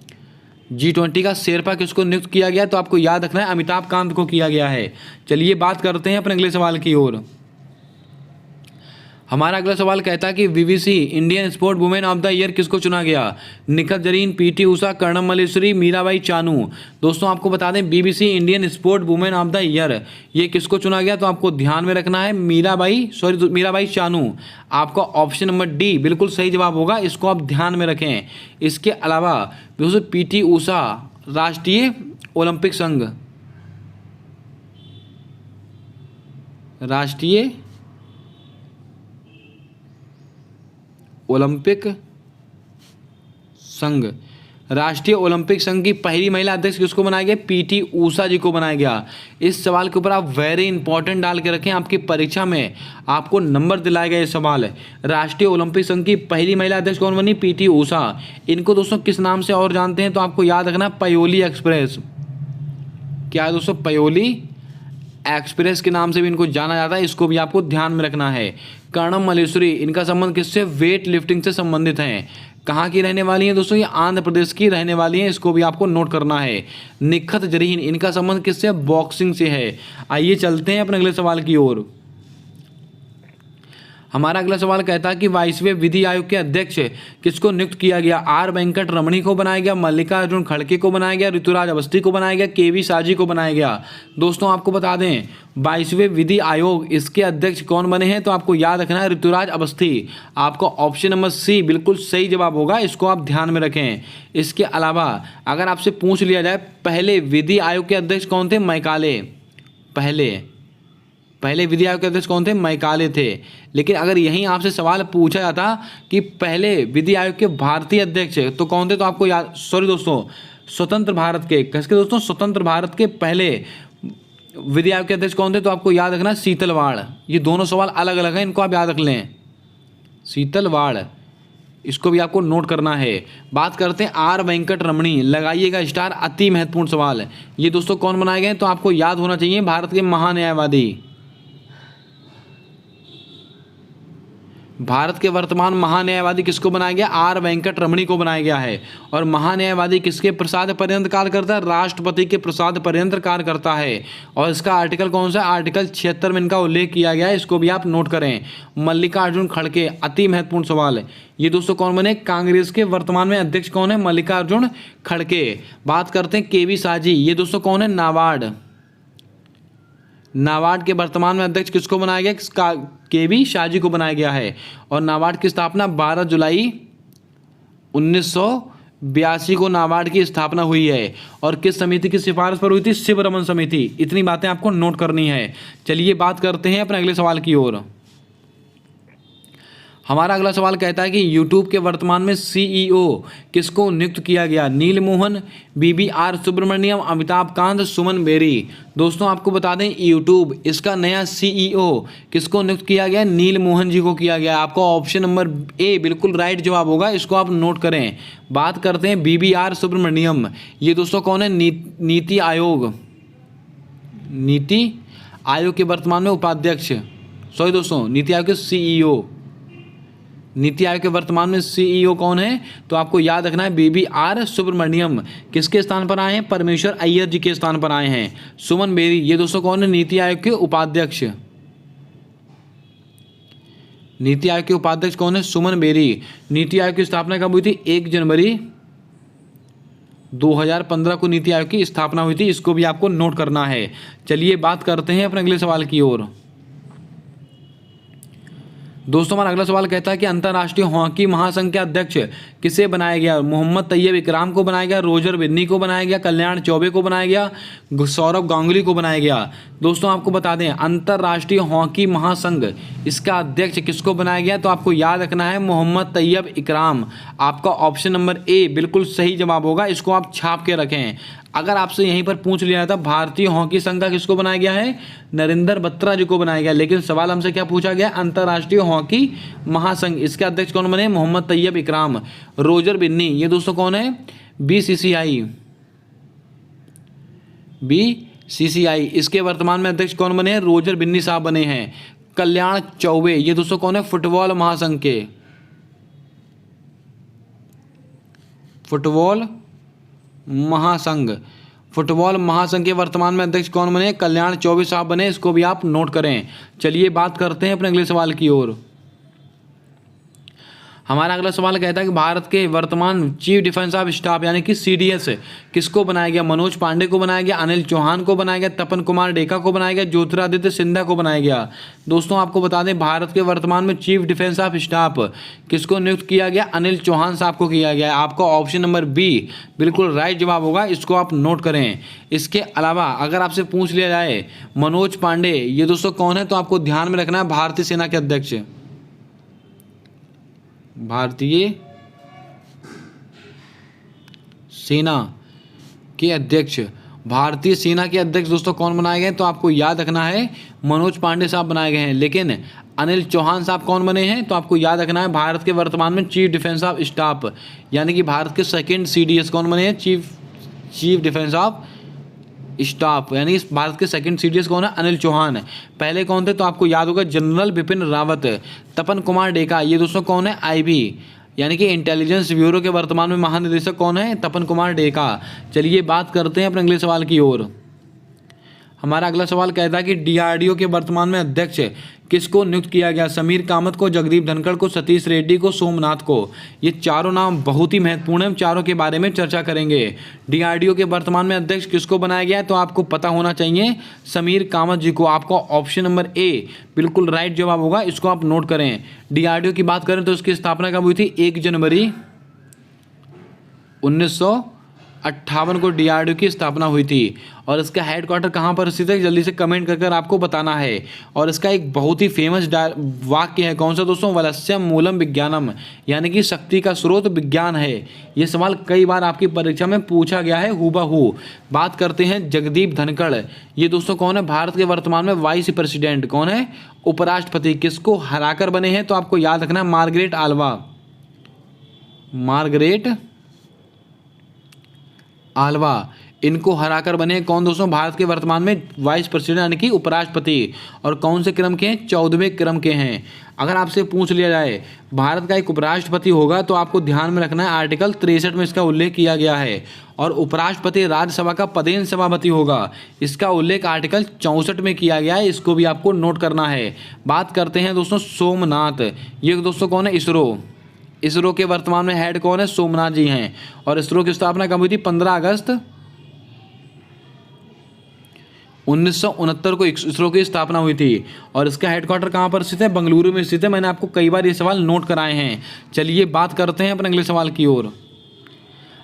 G20 का शेरपा किसको नियुक्त किया गया? तो आपको याद रखना है अमिताभ कांत को किया गया है। चलिए बात करते हैं अपने अगले सवाल की ओर। हमारा अगला सवाल कहता है कि BBC Indian sport women of the year किसको चुना गया? निखत जरीन, पीटी उषा, कर्णम मल्लेश्वरी, मीराबाई चानू। दोस्तों आपको बता दें BBC Indian sport women of the year ये किसको चुना गया? तो आपको ध्यान में रखना है मीराबाई चानू। आपका ऑप्शन नंबर डी बिल्कुल सही जवाब होगा, इसको आप ध्यान में रखें। इसके अलावा दोस्तों पीटी उषा राष्ट्रीय ओलंपिक संघ, राष्ट्रीय ओलंपिक संघ, राष्ट्रीय ओलंपिक संघ की पहली महिला अध्यक्ष किसको बनाया गया? पीटी ऊषा जी को बनाया गया। इस सवाल के ऊपर आप वेरी इंपॉर्टेंट डाल के रखें, आपकी परीक्षा में आपको नंबर दिलाएगा ये सवाल। राष्ट्रीय ओलंपिक संघ की पहली महिला अध्यक्ष कौन बनी? पीटी ऊषा। इनको दोस्तों किस नाम से और जानते हैं? तो आपको याद रखना पयोली एक्सप्रेस। क्या है दोस्तों? पयोली एक्सप्रेस के नाम से भी इनको जाना जाता है, इसको भी आपको ध्यान में रखना है। कर्णम मल्लेश्वरी, इनका संबंध किससे? वेट लिफ्टिंग से संबंधित हैं। कहाँ की रहने वाली हैं दोस्तों? ये आंध्र प्रदेश की रहने वाली हैं, इसको भी आपको नोट करना है। निखत जरीन, इनका संबंध किससे? बॉक्सिंग से है। आइए चलते हैं अपने अगले सवाल की ओर। हमारा अगला सवाल कहता है कि 22वें विधि आयोग के अध्यक्ष किसको नियुक्त किया गया? आर वेंकट रमणी को बनाया गया, मल्लिकार्जुन खड़गे को बनाया गया, ऋतुराज अवस्थी को बनाया गया, केवी शाजी को बनाया गया। दोस्तों आपको बता दें 22वें विधि आयोग इसके अध्यक्ष कौन बने हैं? तो आपको याद रखना है ऋतुराज अवस्थी। आपको ऑप्शन नंबर सी बिल्कुल सही जवाब होगा, इसको आप ध्यान में रखें। इसके अलावा अगर आपसे पूछ लिया जाए पहले विधि आयोग के अध्यक्ष कौन थे? मैकाले। पहले विधि आयोग के अध्यक्ष कौन थे? मैकाले थे। लेकिन अगर यहीं आपसे सवाल पूछा जाता कि पहले विधि आयोग के भारतीय अध्यक्ष तो कौन थे? तो आपको याद, सॉरी दोस्तों, स्वतंत्र भारत के, किसके दोस्तों? स्वतंत्र भारत के पहले विधि आयोग के अध्यक्ष कौन थे? तो आपको याद रखना शीतलवाड़। ये दोनों सवाल अलग अलग हैं, इनको आप याद रख लें। शीतलवाड़, इसको भी आपको नोट करना है। बात करते हैं आर वेंकट रमणी, लगाइएगा स्टार, अति महत्वपूर्ण सवाल। ये दोस्तों कौन बनाए गए? तो आपको याद होना चाहिए भारत के महान्यायवादी, भारत के वर्तमान महान्यायवादी किसको बनाया गया? आर वेंकट रमणी को बनाया गया है। और महान्यायवादी किसके प्रसाद पर्यंत कार्य करता है? राष्ट्रपति के प्रसाद पर्यंत कार्य करता है। और इसका आर्टिकल कौन सा? आर्टिकल 76 में इनका उल्लेख किया गया है, इसको भी आप नोट करें। मल्लिकार्जुन खड़गे, अति महत्वपूर्ण सवाल है। ये दोस्तों कौन बने? कांग्रेस के वर्तमान में अध्यक्ष कौन है? मल्लिकार्जुन खड़गे। बात करते हैं केवी शाजी, ये दोस्तों कौन है? नाबार्ड के वर्तमान में अध्यक्ष किसको बनाया गया? केवी शाजी को बनाया गया है। और नाबार्ड की स्थापना 12 जुलाई 1982 को नाबार्ड की स्थापना हुई है। और किस समिति की सिफारिश पर हुई थी? शिवरमन समिति। इतनी बातें आपको नोट करनी है। चलिए बात करते हैं अपने अगले सवाल की ओर। हमारा अगला सवाल कहता है कि यूट्यूब के वर्तमान में सीईओ किसको नियुक्त किया गया? नीलमोहन, बीबीआर सुब्रमण्यम, अमिताभ कांत, सुमन बेरी। दोस्तों आपको बता दें यूट्यूब इसका नया सीईओ किसको नियुक्त किया गया? नीलमोहन जी को किया गया। आपको ऑप्शन नंबर ए बिल्कुल राइट जवाब होगा, इसको आप नोट करें। बात करते हैं बीबीआर सुब्रमण्यम, ये दोस्तों कौन है? नीति आयोग के वर्तमान में उपाध्यक्ष, सॉरी दोस्तों, नीति आयोग के सीईओ। नीति आयोग के वर्तमान में सीईओ कौन है? तो आपको याद रखना है बीबीआर सुब्रमण्यम। किसके स्थान पर आए हैं? परमेश्वर अय्यर जी के स्थान पर आए हैं। सुमन बेरी, ये दोस्तों कौन है? नीति आयोग के उपाध्यक्ष। नीति आयोग के उपाध्यक्ष कौन है? सुमन बेरी। नीति आयोग की स्थापना कब हुई थी? 1 जनवरी 2015 को नीति आयोग की स्थापना हुई थी, इसको भी आपको नोट करना है। चलिए बात करते हैं अपने अगले सवाल की ओर। दोस्तों हमारा अगला सवाल कहता है कि अंतर्राष्ट्रीय हॉकी महासंघ के अध्यक्ष किसे बनाया गया? मोहम्मद तैयब इकराम को बनाया गया, रोजर बिन्नी को बनाया गया, कल्याण चौबे को बनाया गया, सौरभ गांगुली को बनाया गया। दोस्तों आपको बता दें अंतर्राष्ट्रीय हॉकी महासंघ इसका अध्यक्ष किसको बनाया गया? तो आपको याद रखना है मोहम्मद तैयब इकराम। आपका ऑप्शन नंबर ए बिल्कुल सही जवाब होगा, इसको आप छाप के रखें। अगर आपसे यहीं पर पूछ लिया था भारतीय हॉकी संघ का किसको बनाया गया है? नरेंद्र बत्रा जी को बनाया गया। लेकिन सवाल हमसे क्या पूछा गया? अंतर्राष्ट्रीय हॉकी महासंघ इसके अध्यक्ष कौन बने? मोहम्मद तैयब इकराम। रोजर बिन्नी, ये दोस्तों कौन है? बीसीसीआई इसके वर्तमान में अध्यक्ष कौन बने हैं? रोजर बिन्नी साहब बने हैं। कल्याण चौबे, ये दोस्तों कौन है? फुटबॉल महासंघ के, फुटबॉल महासंघ के वर्तमान में अध्यक्ष कौन बने? कल्याण चौबे साहब बने, इसको भी आप नोट करें। चलिए बात करते हैं अपने अगले सवाल की ओर। हमारा अगला सवाल कहता है कि भारत के वर्तमान चीफ डिफेंस ऑफ स्टाफ यानी कि सीडीएस किसको बनाया गया? मनोज पांडे को बनाया गया, अनिल चौहान को बनाया गया, तपन कुमार डेका को बनाया गया, ज्योतिरादित्य सिंधिया को बनाया गया। दोस्तों आपको बता दें भारत के वर्तमान में चीफ डिफेंस ऑफ स्टाफ किसको नियुक्त किया गया? अनिल चौहान साहब को किया गया। आपका ऑप्शन नंबर बी बिल्कुल राइट जवाब होगा, इसको आप नोट करें। इसके अलावा अगर आपसे पूछ लिया जाए मनोज पांडे ये दोस्तों कौन है? तो आपको ध्यान में रखना है भारतीय सेना के अध्यक्ष, भारतीय सेना के अध्यक्ष, भारतीय सेना के अध्यक्ष दोस्तों कौन बनाए गए? तो आपको याद रखना है मनोज पांडे साहब बनाए गए हैं। लेकिन अनिल चौहान साहब कौन बने हैं? तो आपको याद रखना है भारत के वर्तमान में चीफ डिफेंस ऑफ स्टाफ, यानी कि भारत के सेकंड CDS कौन बने हैं? चीफ डिफेंस ऑफ स्टाफ, यानी भारत के सेकंड CDS कौन है? अनिल चौहान। पहले कौन थे? तो आपको याद होगा जनरल बिपिन रावत। तपन कुमार डेका, ये दोस्तों कौन है? IB यानी कि इंटेलिजेंस ब्यूरो के वर्तमान में महानिदेशक कौन है? तपन कुमार डेका। चलिए बात करते हैं अपने अगले सवाल की ओर। हमारा अगला सवाल कहता है कि DRDO के वर्तमान में अध्यक्ष किसको नियुक्त किया गया? समीर कामत को, जगदीप धनखड़ को, सतीश रेड्डी को, सोमनाथ को। ये चारों नाम बहुत ही महत्वपूर्ण है, चारों के बारे में चर्चा करेंगे। DRDO के वर्तमान में अध्यक्ष किसको बनाया गया है? तो आपको पता होना चाहिए समीर कामत जी को। आपको ऑप्शन नंबर A बिल्कुल राइट जवाब होगा, इसको आप नोट करें। DRDO की बात करें तो इसकी स्थापना कब हुई थी? 1 जनवरी 1958 को DRDO की स्थापना हुई थी। और इसका हेडक्वार्टर कहाँ पर स्थित है? जल्दी से कमेंट कर आपको बताना है। और इसका एक बहुत ही फेमस वाक्य है, कौन सा दोस्तों? वलस्यम मूलम विज्ञानम, यानी कि शक्ति का स्रोत विज्ञान है। ये सवाल कई बार आपकी परीक्षा में पूछा गया है हूबहू। बात करते हैं जगदीप धनखड़, ये दोस्तों कौन है? भारत के वर्तमान में वाइस प्रेसिडेंट, कौन है? उपराष्ट्रपति। किसको हराकर बने हैं? तो आपको याद रखना है मार्गरेट आल्वा, इनको हराकर बने कौन दोस्तों? भारत के वर्तमान में वाइस प्रेसिडेंट यानी कि उपराष्ट्रपति। और कौन से क्रम के हैं? 14वें क्रम के हैं। अगर आपसे पूछ लिया जाए भारत का एक उपराष्ट्रपति होगा तो आपको ध्यान में रखना है आर्टिकल 63 में इसका उल्लेख किया गया है। और उपराष्ट्रपति राज्यसभा का पदेन सभापति होगा, इसका उल्लेख आर्टिकल 64 में किया गया है, इसको भी आपको नोट करना है। बात करते हैं दोस्तों सोमनाथ, ये दोस्तों कौन है? इसरो के वर्तमान में हेड कौन है? सोमनाथ जी हैं। और इसरो की स्थापना कब हुई थी? 15 अगस्त 1969 को इसरो की स्थापना हुई थी। और इसका हेडक्वार्टर कहाँ पर स्थित है? बेंगलुरु में स्थित है। मैंने आपको कई बार ये सवाल नोट कराए हैं। चलिए बात करते हैं अपने अगले सवाल की ओर।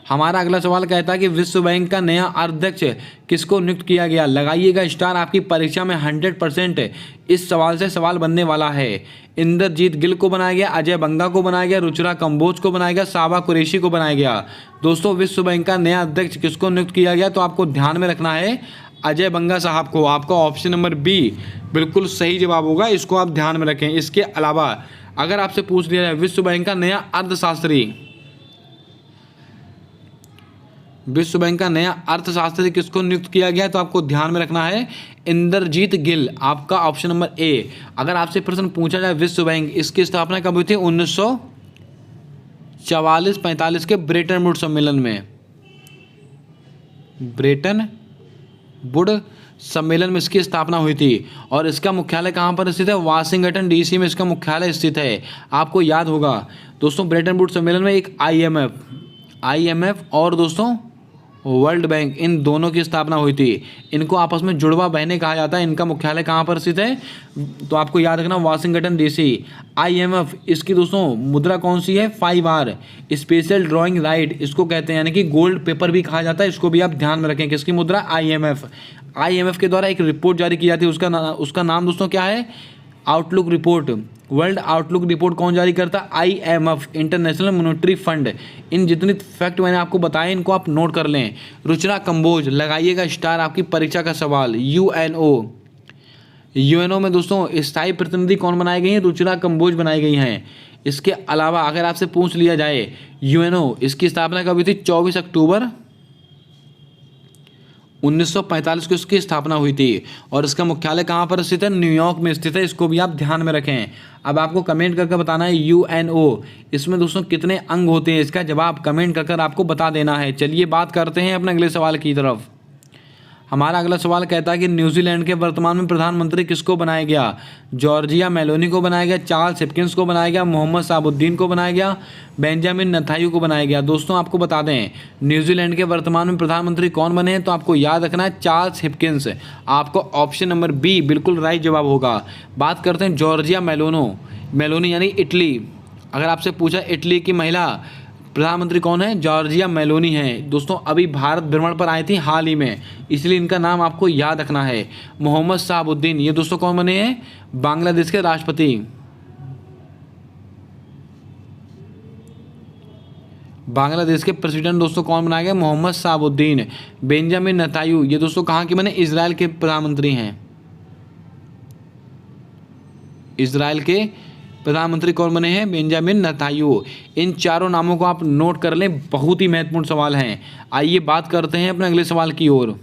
हमारा अगला सवाल कहता है कि विश्व बैंक का नया अध्यक्ष किसको नियुक्त किया गया? लगाइएगा स्टार, आपकी परीक्षा में 100% इस सवाल से सवाल बनने वाला है। इंद्रजीत गिल को बनाया गया, अजय बंगा को बनाया गया, रुचिरा कंबोज को बनाया गया, साबा कुरैशी को बनाया गया। दोस्तों विश्व बैंक का नया अध्यक्ष किसको नियुक्त किया गया? तो आपको ध्यान में रखना है अजय बंगा साहब को। आपका ऑप्शन नंबर B बिल्कुल सही जवाब होगा, इसको आप ध्यान में रखें। इसके अलावा अगर आपसे पूछ लिया जाए विश्व बैंक का नया अर्थशास्त्री किसको नियुक्त किया गया? तो आपको ध्यान में रखना है इंद्रजीत गिल, आपका ऑप्शन नंबर A। अगर आपसे प्रश्न पूछा जाए विश्व बैंक, इसकी स्थापना कब हुई थी? 1944-45 के ब्रेटन वुड सम्मेलन में। ब्रेटन वुड सम्मेलन में इसकी स्थापना हुई थी। और इसका मुख्यालय कहाँ पर स्थित है? वाशिंगटन DC में इसका मुख्यालय स्थित है। आपको याद होगा दोस्तों ब्रेटन वुड सम्मेलन में एक IMF और दोस्तों वर्ल्ड बैंक, इन दोनों की स्थापना हुई थी। इनको आपस में जुड़वा बहनें कहा जाता है। इनका मुख्यालय कहाँ पर स्थित है? तो आपको याद रखना वाशिंगटन DC। IMF, इसकी दोस्तों मुद्रा कौन सी है? 5R, स्पेशल ड्राइंग राइट इसको कहते हैं, यानी कि गोल्ड पेपर भी कहा जाता है। इसको भी आप ध्यान में रखें। किसकी मुद्रा? IMF के द्वारा एक रिपोर्ट जारी की जाती है, उसका नाम दोस्तों क्या है? Outlook report. World outlook report कौन जारी करता? IMF, international monetary fund. इन जितने फैक्ट मैंने आपको बताए इनको आप नोट कर लें। रुचिरा कंबोज, लगाइएगा स्टार, आपकी परीक्षा का सवाल। UNO में दोस्तों स्थायी प्रतिनिधि कौन बनाई गई हैं? रुचिरा कंबोज बनाई गई हैं। इसके अलावा अगर आपसे पूछ लिया जाए UNO, इसकी स्थापना कब हुई थी? 24 अक्टूबर 1945 को इसकी स्थापना हुई थी। और इसका मुख्यालय कहाँ पर स्थित है? न्यूयॉर्क में स्थित है। इसको भी आप ध्यान में रखें। अब आपको कमेंट करके बताना है UNO, इसमें दोस्तों कितने अंग होते हैं? इसका जवाब कमेंट कर आपको बता देना है। चलिए बात करते हैं अपने अगले सवाल की तरफ। हमारा अगला सवाल कहता है कि न्यूजीलैंड के वर्तमान में प्रधानमंत्री किसको बनाया गया? जॉर्जिया मेलोनी को बनाया गया, चार्ल्स हिपकिंस को बनाया गया, मोहम्मद शहाबुद्दीन को बनाया गया, बेंजामिन नेतान्याहू को बनाया गया। दोस्तों आपको बता दें न्यूजीलैंड के वर्तमान में प्रधानमंत्री कौन बने हैं? तो आपको याद रखना है चार्ल्स हिपकिंस। आपको ऑप्शन नंबर B बिल्कुल राइट जवाब होगा। बात करते हैं जॉर्जिया मेलोनी यानी इटली। अगर आपसे पूछा इटली की महिला प्रधानमंत्री कौन है? जॉर्जिया मेलोनी है। दोस्तों अभी भारत भ्रमण पर आई थी हाल ही में, इसलिए इनका नाम आपको याद रखना है। मोहम्मद शहाबुद्दीन, ये दोस्तों कौन बने हैं? बांग्लादेश के राष्ट्रपति। बांग्लादेश के प्रेसिडेंट दोस्तों कौन बनाया गया? Mohammed Shahabuddin Benjamin Netanyahu. ये दोस्तों कहाँ के बने? इजराइल के प्रधानमंत्री हैं। इजराइल के प्रधानमंत्री कौन बने हैं? Benjamin Netanyahu. इन चारों नामों को आप नोट कर लें, बहुत ही महत्वपूर्ण सवाल हैं। आइए बात करते हैं अपने अगले सवाल की ओर।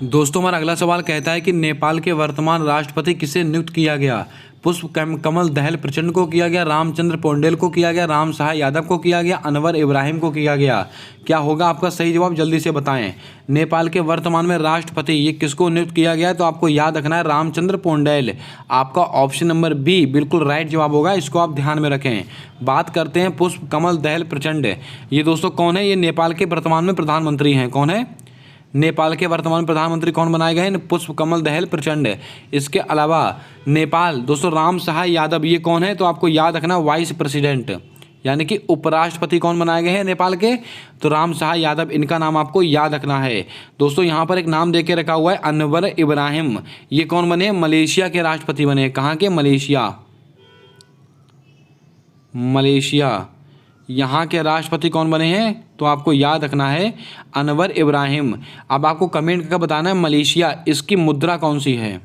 दोस्तों हमारा अगला सवाल कहता है कि नेपाल के वर्तमान राष्ट्रपति किसे नियुक्त किया गया? पुष्प कमल दहल प्रचंड को किया गया, रामचंद्र पौंडेल को किया गया, राम सहाय यादव को किया गया, अनवर इब्राहिम को किया गया। क्या होगा आपका सही जवाब? जल्दी से बताएं। नेपाल के वर्तमान में राष्ट्रपति ये किसको नियुक्त किया गया है? तो आपको याद रखना है रामचंद्र पौंडेल। आपका ऑप्शन नंबर बी बिल्कुल राइट जवाब होगा, इसको आप ध्यान में रखें। बात करते हैं पुष्प कमल दहल प्रचंड। ये दोस्तों कौन है? ये नेपाल के वर्तमान में प्रधानमंत्री हैं। कौन है? नेपाल के वर्तमान प्रधानमंत्री कौन बनाए गए हैं? पुष्प कमल दहल प्रचंड। इसके अलावा नेपाल दोस्तों राम सहाय यादव, ये कौन है? तो आपको याद रखना वाइस प्रेसिडेंट यानी कि उपराष्ट्रपति कौन बनाए गए हैं नेपाल के? तो राम सहाय यादव, इनका नाम आपको याद रखना है। दोस्तों यहाँ पर एक नाम दे के रखा हुआ है अनवर इब्राहिम। ये कौन बने? मलेशिया के राष्ट्रपति बने। कहाँ के? मलेशिया। यहाँ के राष्ट्रपति कौन बने हैं? तो आपको याद रखना है अनवर इब्राहिम। अब आपको कमेंट करके बताना है मलेशिया इसकी मुद्रा कौन सी है?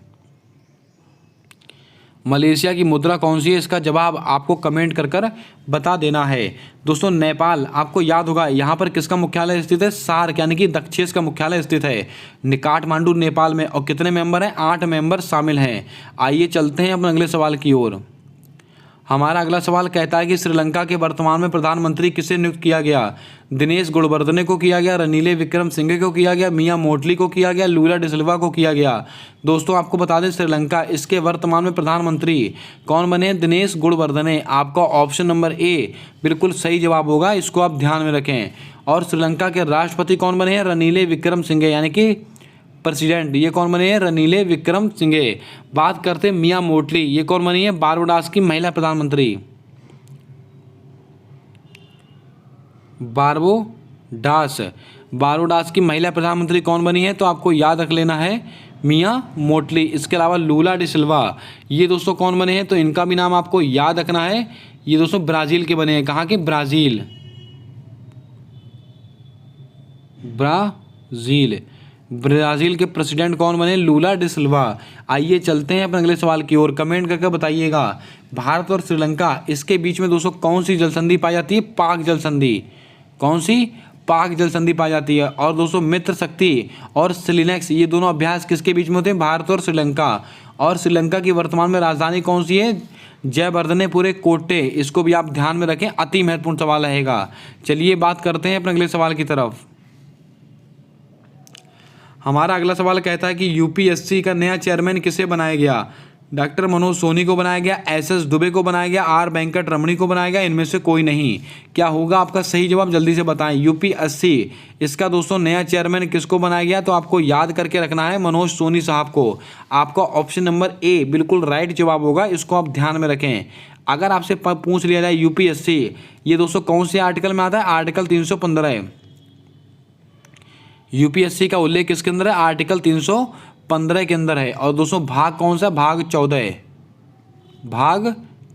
मलेशिया की मुद्रा कौन सी है? इसका जवाब आपको कमेंट कर बता देना है। दोस्तों नेपाल आपको याद होगा यहाँ पर किसका मुख्यालय स्थित है? सार्क यानी कि दक्षेस का मुख्यालय स्थित है काठमांडू नेपाल में। और कितने मेंबर हैं? 8 मेंबर शामिल हैं। आइए चलते हैं अपने अगले सवाल की ओर। हमारा अगला सवाल कहता है कि श्रीलंका के वर्तमान में प्रधानमंत्री किसे नियुक्त किया गया? दिनेश गुणवर्धने को किया गया, रनील विक्रमसिंघे को किया गया, मिया मोटली को किया गया, लूला डिसिल्वा को किया गया। दोस्तों आपको बता दें श्रीलंका इसके वर्तमान में प्रधानमंत्री कौन बने? दिनेश गुणवर्धने। आपका ऑप्शन नंबर ए बिल्कुल सही जवाब होगा, इसको आप ध्यान में रखें। और श्रीलंका के राष्ट्रपति कौन बने हैं? रनील विक्रमसिंघे यानी कि प्रेसिडेंट। ये कौन बने हैं? रनील विक्रमसिंघे। बात करते हैं मिया मोटली, ये कौन बनी है? बारबाडोस की महिला प्रधानमंत्री। बारबाडोस की महिला प्रधानमंत्री कौन बनी है? तो आपको याद रख लेना है मिया मोटली। इसके अलावा लूला डिसिल्वा, ये दोस्तों कौन बने हैं? तो इनका भी नाम आपको याद रखना है। ये दोस्तों ब्राज़ील के बने हैं। कहाँ के? ब्राज़ील के प्रेसिडेंट कौन बने? लूला डिसिल्वा। आइए चलते हैं अपने अगले सवाल की ओर। कमेंट करके बताइएगा भारत और श्रीलंका इसके बीच में दोस्तों कौन सी जल संधि पाई जाती है? पाक जल संधि। कौन सी? पाक जल संधि पाई जाती है। और दोस्तों मित्र शक्ति और सिलिनेक्स, ये दोनों अभ्यास किसके बीच में होते हैं? भारत और श्रीलंका। और श्रीलंका की वर्तमान में राजधानी कौन सी है? जयवर्धनेपुरे कोटे। इसको भी आप ध्यान में रखें, अति महत्वपूर्ण सवाल रहेगा। चलिए बात करते हैं अपने अगले सवाल की तरफ। हमारा अगला सवाल कहता है कि यूपीएससी का नया चेयरमैन किसे बनाया गया? डॉक्टर मनोज सोनी को बनाया गया, एसएस दुबे को बनाया गया, आर वेंकट रमणी को बनाया गया, इनमें से कोई नहीं। क्या होगा आपका सही जवाब? जल्दी से बताएं। यूपीएससी इसका दोस्तों नया चेयरमैन किसको बनाया गया? तो आपको याद करके रखना है मनोज सोनी साहब को। आपका ऑप्शन नंबर ए बिल्कुल राइट जवाब होगा, इसको आप ध्यान में रखें। अगर आपसे पूछ लिया जाए यूपीएससी ये दोस्तों कौन से आर्टिकल में आता है? आर्टिकल 315। यूपीएससी का उल्लेख किसके अंदर है? आर्टिकल 315 के अंदर है। और दोस्तों भाग कौन सा? भाग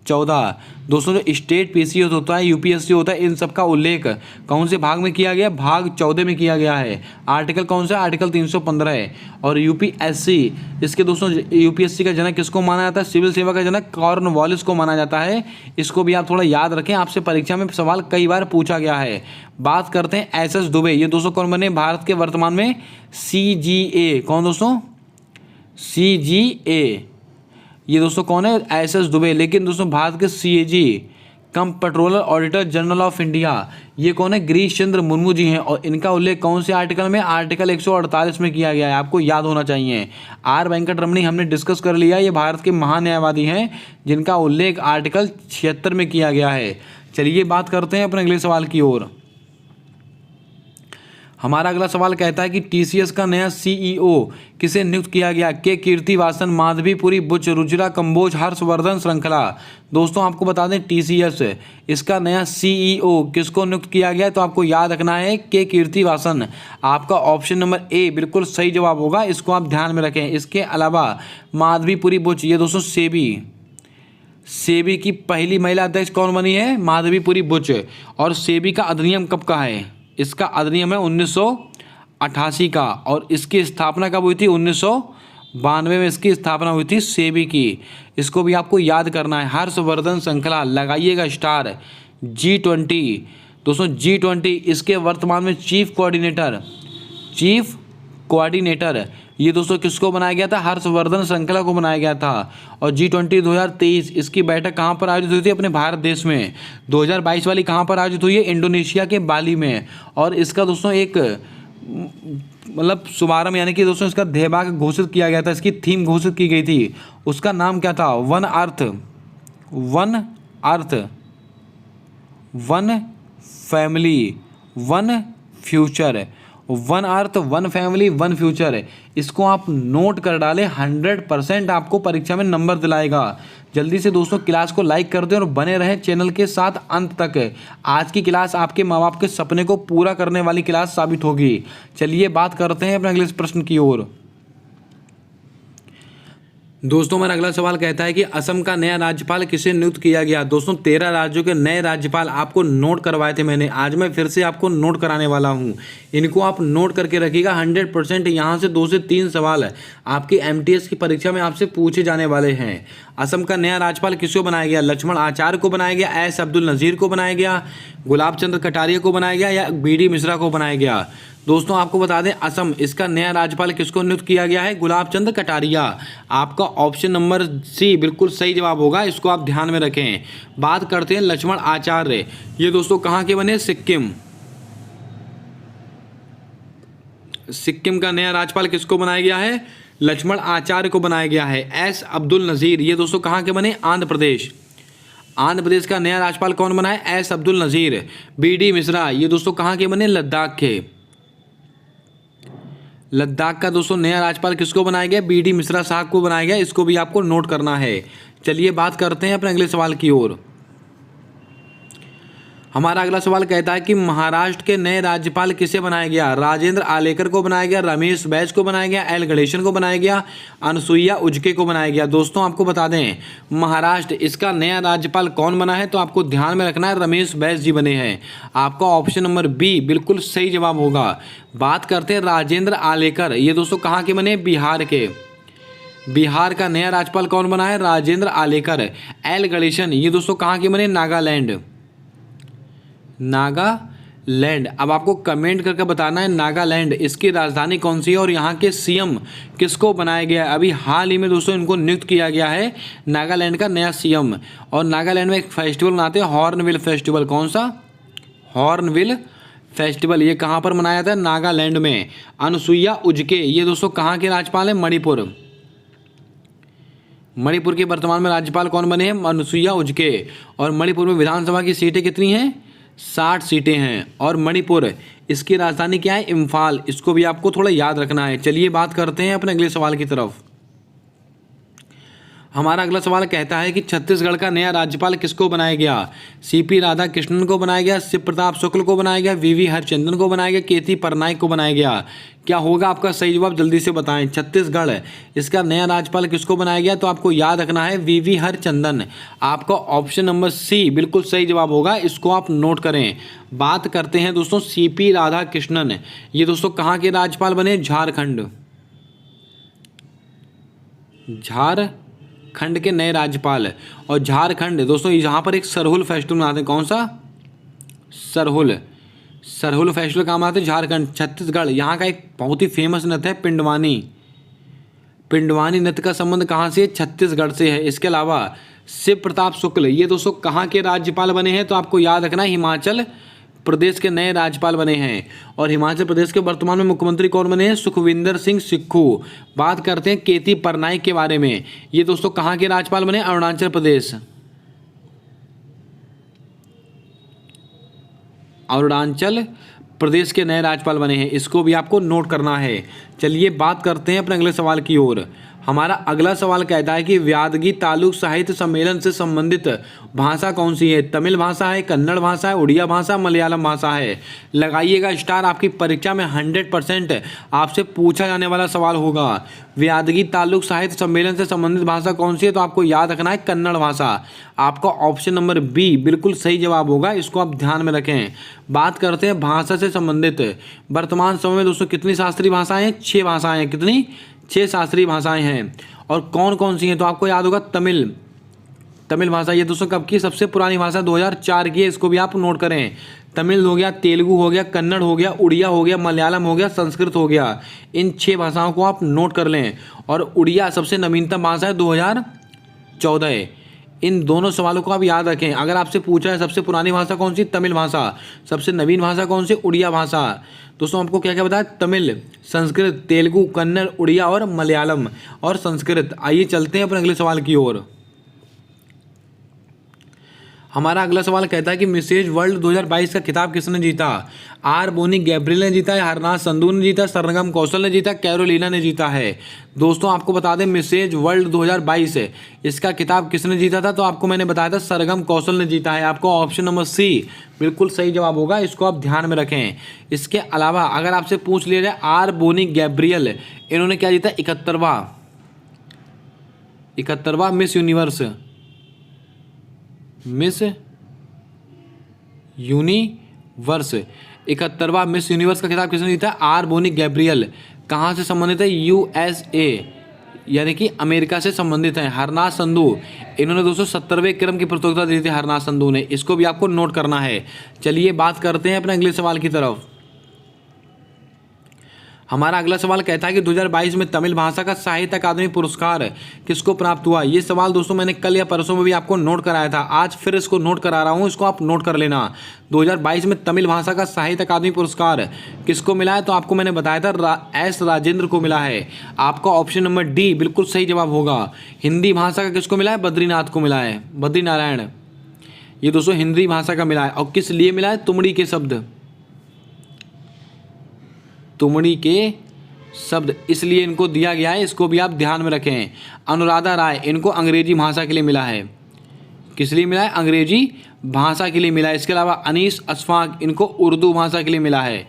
14। दोस्तों जो स्टेट पीसी होता है, यूपीएससी होता है, इन सब का उल्लेख कौन से भाग में किया गया? भाग 14 में किया गया है। आर्टिकल कौन सा? आर्टिकल 315 है। और यूपीएससी इसके दोस्तों यूपीएससी का जनक किसको माना जाता है? सिविल सेवा का जनक कॉर्नवालिस को माना जाता है। इसको भी आप थोड़ा याद रखें, आपसे परीक्षा में सवाल कई बार पूछा गया है। बात करते हैं एसएस दुबे, ये दोस्तों कौन बने? भारत के वर्तमान में सीजीए। कौन दोस्तों? सीजीए। ये दोस्तों कौन है? एसएस दुबे। लेकिन दोस्तों भारत के CAG comptroller auditor general of India ये कौन है? गिरीश चंद्र मुर्मू जी हैं। और इनका उल्लेख कौन से आर्टिकल में? आर्टिकल 148 में किया गया है, आपको याद होना चाहिए। आर वेंकट रमणी हमने डिस्कस कर लिया, ये भारत के महान्यायवादी हैं जिनका उल्लेख आर्टिकल 76 में किया गया है। चलिए बात करते हैं अपने अगले सवाल की ओर। हमारा अगला सवाल कहता है कि टीसीएस का नया सीईओ किसे नियुक्त किया गया? के कीर्तिवासन, माधवीपुरी, बुच, रुचिरा कंबोज, हर्षवर्धन श्रृंखला। दोस्तों आपको बता दें टीसीएस इसका नया सीईओ किसको नियुक्त किया गया? तो आपको याद रखना है के कीर्तिवासन। आपका ऑप्शन नंबर ए बिल्कुल सही जवाब होगा, इसको आप ध्यान में रखें। इसके अलावा माधवीपुरी बुच, ये दोस्तों सेबी की पहली महिला अध्यक्ष कौन बनी है? माधवीपुरी बुच। और सेबी का अधिनियम कब का है? इसका अधिनियम है 1988 का। और इसकी स्थापना कब हुई थी? 1992 में इसकी स्थापना हुई थी सेबी की। इसको भी आपको याद करना है। हर्षवर्धन श्रृंखला, लगाइएगा स्टार। G20 दोस्तों, G20 इसके वर्तमान में चीफ कोऑर्डिनेटर ये दोस्तों किसको बनाया गया था? हर्षवर्धन श्रृंखला को बनाया गया था। और G20 2023 इसकी बैठक कहाँ पर आयोजित हुई थी? अपने भारत देश में। 2022 वाली कहाँ पर आयोजित हुई है? इंडोनेशिया के बाली में। और इसका दोस्तों एक मतलब शुभारंभ यानी कि दोस्तों इसका ध्येयवाक्य घोषित किया गया था, इसकी थीम घोषित की गई थी। उसका नाम क्या था? One earth, one family, one future. One earth, one family, one future. इसको आप नोट कर डालें, 100% आपको परीक्षा में नंबर दिलाएगा। जल्दी से दोस्तों क्लास को लाइक कर दें और बने रहें चैनल के साथ अंत तक। आज की क्लास आपके माँ बाप के सपने को पूरा करने वाली क्लास साबित होगी। चलिए बात करते हैं अपने अगले प्रश्न की ओर। दोस्तों हमारा अगला सवाल कहता है कि असम का नया राज्यपाल किसे नियुक्त किया गया? दोस्तों 13 राज्यों के नए राज्यपाल आपको नोट करवाए थे मैंने, आज मैं फिर से आपको नोट कराने वाला हूं। इनको आप नोट करके रखिएगा। 100% यहाँ से 2 से 3 सवाल है आपकी MTS की परीक्षा में आपसे पूछे जाने वाले हैं। असम का नया राज्यपाल किसको बनाया गया? लक्ष्मण आचार्य को बनाया गया, एस अब्दुल नज़ीर को बनाया गया, गुलाब चंद्र कटारिया को बनाया गया या BD मिश्रा को बनाया गया? दोस्तों आपको बता दें, असम इसका नया राज्यपाल किसको नियुक्त किया गया है? गुलाब चंद्र कटारिया। आपका ऑप्शन नंबर C बिल्कुल सही जवाब होगा, इसको आप ध्यान में रखें। बात करते हैं लक्ष्मण आचार्य, ये दोस्तों कहाँ के बने? सिक्किम का नया राज्यपाल किसको बनाया गया है? लक्ष्मण आचार्य को बनाया गया है। एस अब्दुल नज़ीर ये दोस्तों कहाँ के बने? आंध्र प्रदेश का नया राज्यपाल कौन बना है? एस अब्दुल नज़ीर। BD मिश्रा ये दोस्तों कहाँ के बने? लद्दाख का दोस्तों नया राज्यपाल किसको बनाया गया? BD मिश्रा साहब को बनाया गया। इसको भी आपको नोट करना है। चलिए बात करते हैं अपने अगले सवाल की ओर। हमारा अगला सवाल कहता है कि महाराष्ट्र के नए राज्यपाल किसे बनाया गया? राजेंद्र आलेकर को बनाया गया, रमेश बैस को बनाया गया, L गणेशन को बनाया गया, अनसुईया उजके को बनाया गया। दोस्तों आपको बता दें, महाराष्ट्र इसका नया राज्यपाल कौन बना है? तो आपको ध्यान में रखना है, रमेश बैस जी बने हैं। आपका ऑप्शन नंबर B बिल्कुल सही जवाब होगा। बात करते हैं राजेंद्र आलेकर, ये दोस्तों कहाँ के बने? बिहार का नया राज्यपाल कौन बना है? राजेंद्र आलेकर। L गणेशन ये दोस्तों कहाँ के बने? नागालैंड। अब आपको कमेंट करके बताना है नागालैंड इसकी राजधानी कौन सी है और यहाँ के CM किसको बनाया गया है? अभी हाल ही में दोस्तों इनको नियुक्त किया गया है नागालैंड का नया CM। और नागालैंड में एक फेस्टिवल मनाते हैं, हॉर्नबिल फेस्टिवल। कौन सा? Hornbill festival. ये कहाँ पर मनाया जाता है? नागालैंड में। अनसुईया उजके ये दोस्तों कहाँ के राज्यपाल हैं? मणिपुर के वर्तमान में राज्यपाल कौन बने हैं? अनसुईया उजके। और मणिपुर में विधानसभा की सीटें कितनी हैं? 60 सीटें हैं। और मणिपुर इसकी राजधानी क्या है? इम्फाल। इसको भी आपको थोड़ा याद रखना है। चलिए बात करते हैं अपने अगले सवाल की तरफ। हमारा अगला सवाल कहता है कि छत्तीसगढ़ का नया राज्यपाल किसको बनाया गया? CP राधाकृष्णन को बनाया गया, शिव प्रताप शुक्ल को बनाया गया, VV हरचंदन को बनाया गया, KT पटनायक को बनाया गया। क्या होगा आपका सही जवाब? जल्दी से बताएं। छत्तीसगढ़ इसका नया राज्यपाल किसको बनाया गया? तो आपको याद रखना है VV हरचंदन। आपका ऑप्शन नंबर C बिल्कुल सही जवाब होगा, इसको आप नोट करें। बात करते हैं दोस्तों CP राधाकृष्णन, ये दोस्तों कहाँ के राज्यपाल बने? झारखंड के नए राज्यपाल। और झारखंड दोस्तों यहाँ पर एक सरहुल फेस्टिवल मनाते हैं। कौन सा? सरहुल फेस्टिवल कहाँ मनाते हैं? झारखंड। छत्तीसगढ़ यहाँ का एक बहुत ही फेमस नृत्य है पिंडवानी नृत्य का संबंध कहाँ से? छत्तीसगढ़ से है। इसके अलावा शिव प्रताप शुक्ल ये दोस्तों कहाँ के राज्यपाल बने हैं? तो आपको याद रखना है हिमाचल प्रदेश के नए राज्यपाल बने हैं। और हिमाचल प्रदेश के वर्तमान में मुख्यमंत्री कौन बने हैं? सुखविंदर सिंह सुक्खू। बात करते हैं KT पटनायक के बारे में, ये दोस्तों कहाँ के राज्यपाल बने? अरुणाचल प्रदेश के नए राज्यपाल बने हैं। इसको भी आपको नोट करना है। चलिए बात करते हैं अपने अगले सवाल की ओर। हमारा अगला सवाल कहता है कि व्यादगी तालुक साहित्य सम्मेलन से संबंधित भाषा कौन सी है? तमिल भाषा है, कन्नड़ भाषा है, उड़िया भाषा, मलयालम भाषा है। लगाइएगा स्टार, आपकी परीक्षा में 100% आपसे पूछा जाने वाला सवाल होगा। व्यादगी तालुक साहित्य सम्मेलन से संबंधित भाषा कौन सी है? तो आपको याद रखना है कन्नड़ भाषा। आपका ऑप्शन नंबर बी बिल्कुल सही जवाब होगा, इसको आप ध्यान में रखें। बात करते हैं भाषा से संबंधित। वर्तमान समय में दोस्तों कितनी शास्त्रीय भाषाएं हैं? 6 भाषाएं हैं। कितनी? 6 शास्त्रीय भाषाएं हैं। और कौन कौन सी हैं? तो आपको याद होगा तमिल भाषा। ये दोस्तों कब की सबसे पुरानी भाषा? 2004 की है, इसको भी आप नोट करें। तमिल हो गया, तेलुगु हो गया, कन्नड़ हो गया, उड़िया हो गया, मलयालम हो गया, संस्कृत हो गया। इन 6 भाषाओं को आप नोट कर लें। और उड़िया सबसे नवीनतम भाषा है, 2014। इन दोनों सवालों को आप याद रखें। अगर आपसे पूछा है सबसे पुरानी भाषा कौन सी? तमिल भाषा। सबसे नवीन भाषा कौन सी? उड़िया भाषा। दोस्तों आपको क्या क्या बताया? तमिल, संस्कृत, तेलुगु, कन्नड़, उड़िया और मलयालम और संस्कृत। आइए चलते हैं अपने अगले सवाल की ओर। हमारा अगला सवाल कहता है कि मिसेज वर्ल्ड 2022 का खिताब किसने जीता? आर बोनी गैब्रियल ने जीता है, हरनाथ संधू ने जीता, सरगम कौशल ने जीता, कैरोलिना ने जीता है। दोस्तों आपको बता दें मिसेज वर्ल्ड 2022 है, इसका खिताब किसने जीता था? तो आपको मैंने बताया था सरगम कौशल ने जीता है। आपको ऑप्शन नंबर सी बिल्कुल सही जवाब होगा, इसको आप ध्यान में रखें। इसके अलावा अगर आपसे पूछ लिया जाए आर बोनी गैब्रियल इन्होंने क्या जीता? 71वां मिस यूनिवर्स मिस यूनिवर्स का खिताब किसने जीता? R'Bonney Gabriel. कहाँ से संबंधित है? USA यानी कि अमेरिका से संबंधित है। हरनाथ संधू इन्होंने 270वें क्रम की प्रतियोगिता दी थी, हरनाथ संधू ने। इसको भी आपको नोट करना है। चलिए बात करते हैं अपने अगले सवाल की तरफ। हमारा अगला सवाल कहता है कि 2022 में तमिल भाषा का साहित्य अकादमी पुरस्कार किसको प्राप्त हुआ? ये सवाल दोस्तों मैंने कल या परसों में भी आपको नोट कराया था, आज फिर इसको नोट करा रहा हूँ, इसको आप नोट कर लेना। 2022 में तमिल भाषा का साहित्य अकादमी पुरस्कार किसको मिला है? तो आपको मैंने बताया था S राजेंद्र को मिला है। आपका ऑप्शन नंबर डी बिल्कुल सही जवाब होगा। हिंदी भाषा का किसको मिला है? बद्रीनाथ को मिला है, बद्रीनारायण। ये दोस्तों हिंदी भाषा का मिला है। और किस लिए मिला है? तुमड़ी के शब्द इसलिए इनको दिया गया है, इसको भी आप ध्यान में रखें। अनुराधा राय इनको अंग्रेजी भाषा के लिए मिला है। किस लिए मिला है? अंग्रेजी भाषा के लिए मिला है। इसके अलावा अनीस अशफाक इनको उर्दू भाषा के लिए मिला है।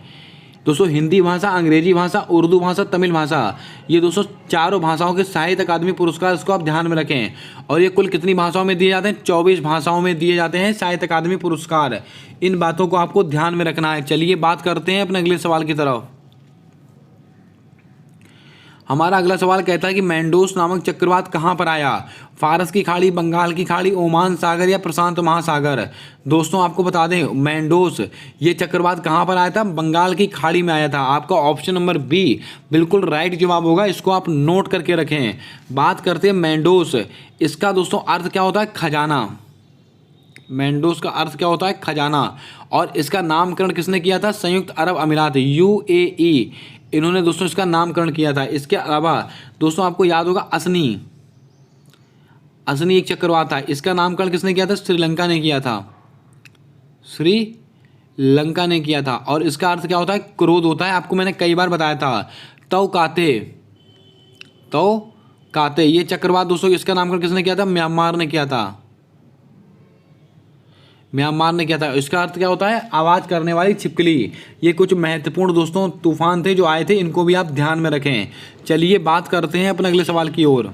दोस्तों हिंदी भाषा, अंग्रेजी भाषा, उर्दू भाषा, तमिल भाषा, ये दोस्तों चारों भाषाओं के साहित्य अकादमी पुरस्कार, इसको आप ध्यान में रखें। और ये कुल कितनी भाषाओं में दिए जाते हैं? 24 भाषाओं में दिए जाते हैं साहित्य अकादमी पुरस्कार। इन बातों को आपको ध्यान में रखना है। चलिए बात करते हैं अपने अगले सवाल की तरफ। हमारा अगला सवाल कहता है कि मैंडोस नामक चक्रवात कहाँ पर आया? फारस की खाड़ी, बंगाल की खाड़ी, ओमान सागर या प्रशांत महासागर? दोस्तों आपको बता दें मैंडोस ये चक्रवात कहाँ पर आया था? बंगाल की खाड़ी में आया था। आपका ऑप्शन नंबर बी बिल्कुल राइट जवाब होगा, इसको आप नोट करके रखें। बात करते हैं मैंडोस, इसका दोस्तों अर्थ क्या होता है? खजाना। मैंडोस का अर्थ क्या होता है? खजाना। और इसका नामकरण किसने किया था? संयुक्त अरब अमीरात UAE इन्होंने दोस्तों इसका नामकरण किया था। इसके अलावा दोस्तों आपको याद होगा असनी एक चक्रवात था, इसका नामकरण किसने किया था? श्रीलंका ने किया था। और इसका अर्थ क्या होता है? क्रोध होता है। आपको मैंने कई बार बताया था। तो काते ये चक्रवात दोस्तों इसका नामकरण किसने किया था? म्यांमार ने किया था। इसका अर्थ क्या होता है? आवाज़ करने वाली छिपकली। ये कुछ महत्वपूर्ण दोस्तों तूफान थे जो आए थे, इनको भी आप ध्यान में रखें। चलिए बात करते हैं अपने अगले सवाल की ओर।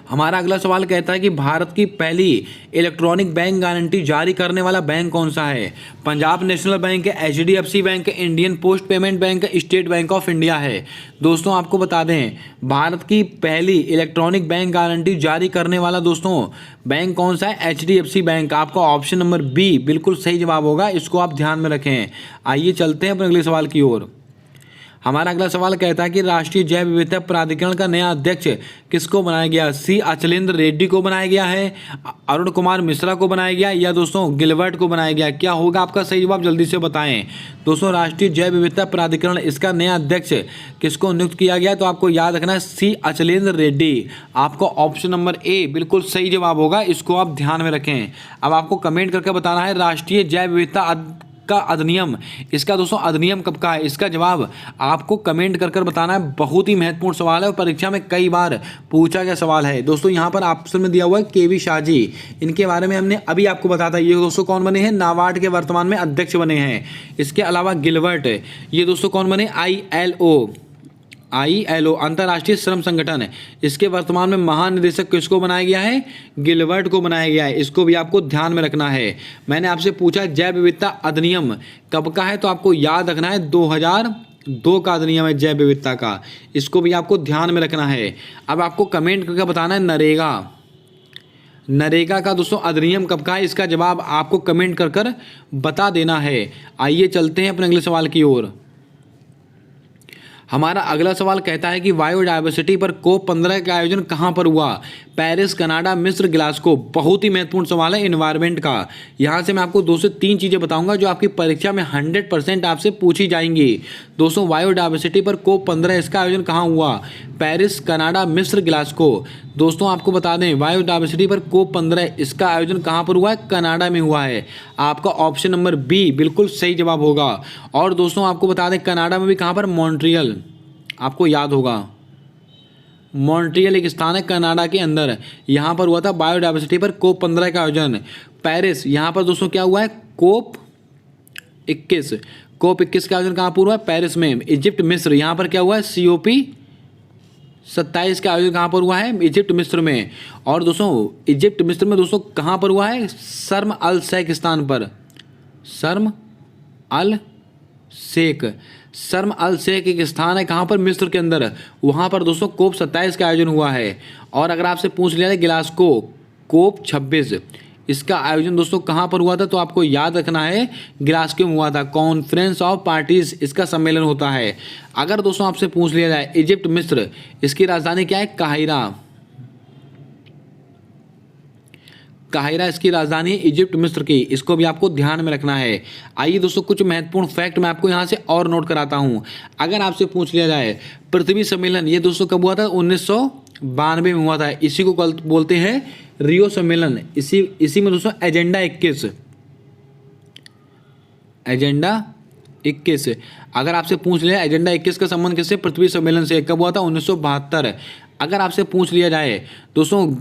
हमारा अगला सवाल कहता है कि भारत की पहली इलेक्ट्रॉनिक बैंक गारंटी जारी करने वाला बैंक कौन सा है? पंजाब नेशनल बैंक है, HDFC बैंक है, इंडियन पोस्ट पेमेंट बैंक है, स्टेट बैंक ऑफ इंडिया है। दोस्तों आपको बता दें भारत की पहली इलेक्ट्रॉनिक बैंक गारंटी जारी करने वाला दोस्तों बैंक कौन सा है? HDFC bank. आपका ऑप्शन नंबर बी बिल्कुल सही जवाब होगा, इसको आप ध्यान में रखें। आइए चलते हैं अपने अगले सवाल की ओर। हमारा अगला सवाल कहता है कि राष्ट्रीय जैव विविधता प्राधिकरण का नया अध्यक्ष किसको बनाया गया? सी अचलेंद्र रेड्डी को बनाया गया है, अरुण कुमार मिश्रा को बनाया गया, या दोस्तों गिलबर्ट को बनाया गया? क्या होगा आपका सही जवाब? जल्दी से बताएं। दोस्तों राष्ट्रीय जैव विविधता प्राधिकरण इसका नया अध्यक्ष किसको नियुक्त किया गया? तो आपको याद रखना है सी अचलेंद्र रेड्डी। आपको ऑप्शन नंबर ए बिल्कुल सही जवाब होगा, इसको आप ध्यान में रखें। अब आपको कमेंट करके बताना है राष्ट्रीय जैव विविधता इसका अधिनियम, इसका दोस्तों अधिनियम कब का है? इसका जवाब आपको कमेंट कर कर बताना है। बहुत ही महत्वपूर्ण सवाल है और परीक्षा में कई बार पूछा गया सवाल है। दोस्तों यहाँ पर ऑप्शन में दिया हुआ है केवी शाहजी, इनके बारे में हमने अभी आपको बताया था। ये दोस्तों कौन बने हैं? नाबार्ड के वर्तमान में अध्यक्ष बने हैं। इसके अलावा गिलबर्ट, ये दोस्तों कौन बने? ILO अंतर्राष्ट्रीय श्रम संगठन, इसके वर्तमान में महानिदेशक किसको बनाया गया है? गिलबर्ट को बनाया गया है। इसको भी आपको ध्यान में रखना है। मैंने आपसे पूछा जैव विविधता अधिनियम कब का है, तो आपको याद रखना है 2002 का अधिनियम है जैव विविधता का। इसको भी आपको ध्यान में रखना है। अब आपको कमेंट करके बताना है नरेगा का दोस्तों अधिनियम कब का है? इसका जवाब आपको कमेंट कर कर बता देना है। आइए चलते हैं अपने अगले सवाल की ओर। हमारा अगला सवाल कहता है कि बायोडायवर्सिटी पर COP15 का आयोजन कहाँ पर हुआ? पेरिस, कनाडा, मिस्र, ग्लासगो। बहुत ही महत्वपूर्ण सवाल है एनवायरनमेंट का। यहाँ से मैं आपको 2 से 3 चीज़ें बताऊंगा जो आपकी परीक्षा में 100% आपसे पूछी जाएंगी। दोस्तों बायोडायवर्सिटी पर COP15 इसका आयोजन कहाँ हुआ? पेरिस, कनाडा, मिस्र, ग्लासगो। दोस्तों आपको बता दें बायोडायवर्सिटी पर COP15 इसका आयोजन कहाँ पर हुआ है? कनाडा में हुआ है। आपका ऑप्शन नंबर बी बिल्कुल सही जवाब होगा। और दोस्तों आपको बता दें कनाडा में भी कहाँ पर? मॉन्ट्रियल, आपको याद होगा मॉन्ट्रियल एक स्थान है कनाडा के अंदर, यहाँ पर हुआ था बायोडायवर्सिटी पर COP15 का आयोजन। पेरिस, यहाँ पर दोस्तों क्या हुआ है? COP21 का आयोजन कहाँ पर हुआ है? पेरिस में। इजिप्ट, मिस्र, यहाँ पर क्या हुआ है? COP27 का आयोजन कहाँ पर हुआ है? इजिप्ट, मिस्र में। और दोस्तों इजिप्ट, मिस्र में दोस्तों कहाँ पर हुआ है? शर्म अल शेख स्थान पर। शर्म अल शेख एक स्थान है कहाँ पर? मिस्र के अंदर। वहाँ पर दोस्तों COP27 का आयोजन हुआ है। और अगर आपसे पूछ लिया जाए ग्लासगो COP26 इसका आयोजन दोस्तों कहाँ पर हुआ था, तो आपको याद रखना है ग्लासगो में हुआ था। कॉन्फ्रेंस ऑफ पार्टीज इसका सम्मेलन होता है। अगर दोस्तों आपसे पूछ लिया जाए इजिप्ट, मिस्र, इसकी राजधानी क्या है? काहिरा इसकी राजधानी है इजिप्ट, मिस्र की। इसको भी आपको ध्यान में रखना है। आइए दोस्तों कुछ महत्वपूर्ण फैक्ट मैं आपको यहाँ से और नोट कराता हूँ। अगर आपसे पूछ लिया जाए पृथ्वी सम्मेलन ये दोस्तों कब हुआ था? 1992 में हुआ था। इसी को बोलते हैं रियो सम्मेलन। इसी में दोस्तों एजेंडा 21 अगर आपसे पूछ लिया एजेंडा 21 का संबंध किससे? पृथ्वी सम्मेलन से। कब हुआ था? 1972। अगर आपसे पूछ लिया जाए दोस्तों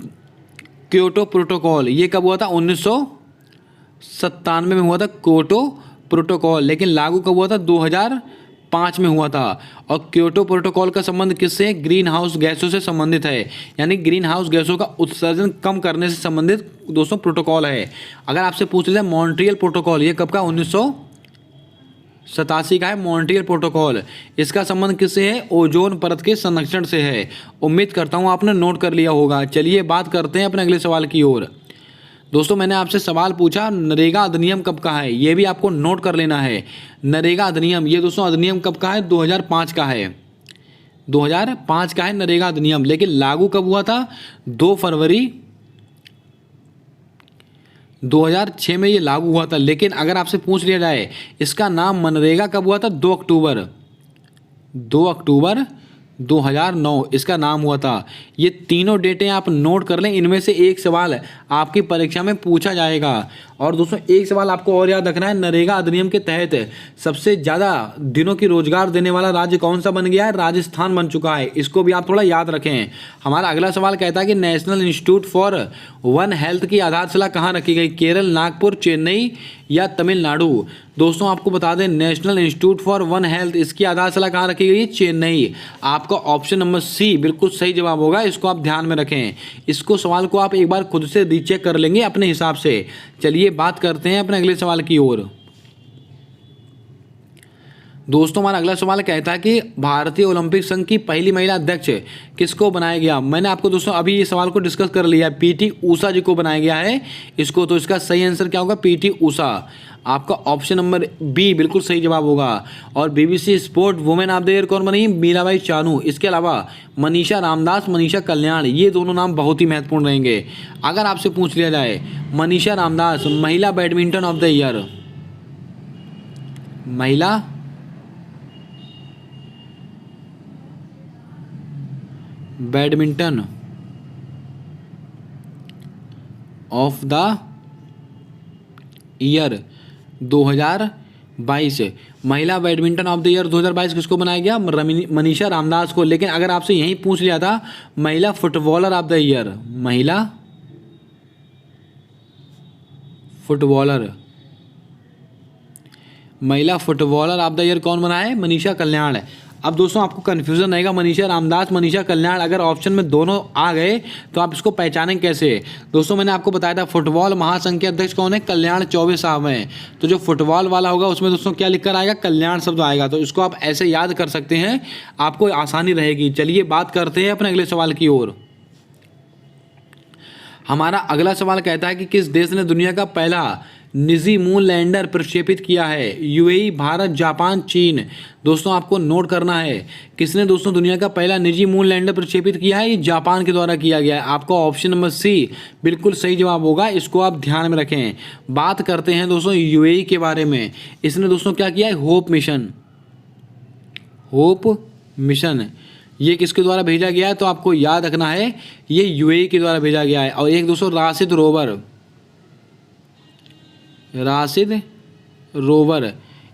क्योटो प्रोटोकॉल ये कब हुआ था? 1997 में हुआ था क्योटो प्रोटोकॉल। लेकिन लागू कब हुआ था? 2005 में हुआ था। और क्योटो प्रोटोकॉल का संबंध किससे? ग्रीन हाउस गैसों से संबंधित है। यानी ग्रीन हाउस गैसों का उत्सर्जन कम करने से संबंधित दोस्तों प्रोटोकॉल है। अगर आपसे पूछ लिया मॉन्ट्रियल प्रोटोकॉल ये कब का? 1987 का है मॉन्ट्रियल प्रोटोकॉल। इसका संबंध किससे है? ओजोन परत के संरक्षण से है। उम्मीद करता हूँ आपने नोट कर लिया होगा। चलिए बात करते हैं अपने अगले सवाल की ओर। दोस्तों मैंने आपसे सवाल पूछा नरेगा अधिनियम कब का है, ये भी आपको नोट कर लेना है। नरेगा अधिनियम ये दोस्तों अधिनियम कब का है? 2005 का है। 2005 का है नरेगा अधिनियम। लेकिन लागू कब हुआ था? 2 फरवरी 2006 में ये लागू हुआ था। लेकिन अगर आपसे पूछ लिया जाए इसका नाम मनरेगा कब हुआ था? 2 अक्टूबर 2009 इसका नाम हुआ था। ये तीनों डेटें आप नोट कर लें। इनमें से एक सवाल आपकी परीक्षा में पूछा जाएगा। और दोस्तों एक सवाल आपको और याद रखना है, नरेगा अधिनियम के तहत सबसे ज़्यादा दिनों की रोजगार देने वाला राज्य कौन सा बन गया है? राजस्थान बन चुका है। इसको भी आप थोड़ा याद रखें। हमारा अगला सवाल कहता है कि national institute for one health की आधारशिला कहाँ रखी गई? केरल, नागपुर, चेन्नई या तमिलनाडु? दोस्तों आपको बता दें national institute for one health इसकी आधारशिला कहाँ रखी गई? चेन्नई। आपका ऑप्शन नंबर सी बिल्कुल सही जवाब होगा। इसको आप ध्यान में रखें। इसको सवाल को आप एक बार खुद से रीचेक कर लेंगे अपने हिसाब से। चलिए बात करते हैं अपने अगले सवाल की ओर। दोस्तों हमारा अगला सवाल कहता है कि भारतीय ओलंपिक संघ की पहली महिला अध्यक्ष किसको बनाया गया? मैंने आपको दोस्तों अभी ये सवाल को डिस्कस कर लिया है। पीटी ऊषा जी को बनाया गया है इसको। तो इसका सही आंसर क्या होगा? पीटी ऊषा। आपका ऑप्शन नंबर बी बिल्कुल सही जवाब होगा। और BBC sport women of the year कौन बनी? मीराबाई चानू। इसके अलावा मनीषा रामदास, मनीषा कल्याण, ये दोनों नाम बहुत ही महत्वपूर्ण रहेंगे। अगर आपसे पूछ लिया जाए मनीषा रामदास महिला बैडमिंटन ऑफ द ईयर, महिला बैडमिंटन ऑफ द ईयर 2023 22। महिला बैडमिंटन ऑफ द ईयर 2022 किसको बनाया गया? मनीषा रामदास को। लेकिन अगर आपसे यही पूछ लिया था महिला फुटबॉलर ऑफ द ईयर, महिला फुटबॉलर ऑफ द ईयर कौन बना है? मनीषा कल्याण। अब दोस्तों आपको कन्फ्यूजन रहेगा, मनीषा रामदास, मनीषा कल्याण, अगर ऑप्शन में दोनों आ गए तो आप इसको पहचानेंगे कैसे? दोस्तों मैंने आपको बताया था फुटबॉल महासंघ के अध्यक्ष कौन है? कल्याण चौबे साहब हैं। तो जो फुटबॉल वाला होगा उसमें दोस्तों क्या लिखकर आएगा? कल्याण शब्द आएगा। तो इसको आप ऐसे याद कर सकते हैं, आपको आसानी रहेगी। चलिए बात करते हैं अपने अगले सवाल की ओर। हमारा अगला सवाल कहता है कि किस देश ने दुनिया का पहला निजी मून लैंडर प्रक्षेपित किया है? यूएई, भारत, जापान, चीन। दोस्तों आपको नोट करना है, किसने दोस्तों दुनिया का पहला निजी मून लैंडर प्रक्षेपित किया है? ये जापान के द्वारा किया गया है। आपका ऑप्शन नंबर सी बिल्कुल सही जवाब होगा, इसको आप ध्यान में रखें। बात करते हैं दोस्तों यूएई के बारे में। इसने दोस्तों क्या किया है? होप मिशन ये किसके द्वारा भेजा गया है? तो आपको याद रखना है ये यूएई के द्वारा भेजा गया है। और एक दोस्तों राशिद रोवर,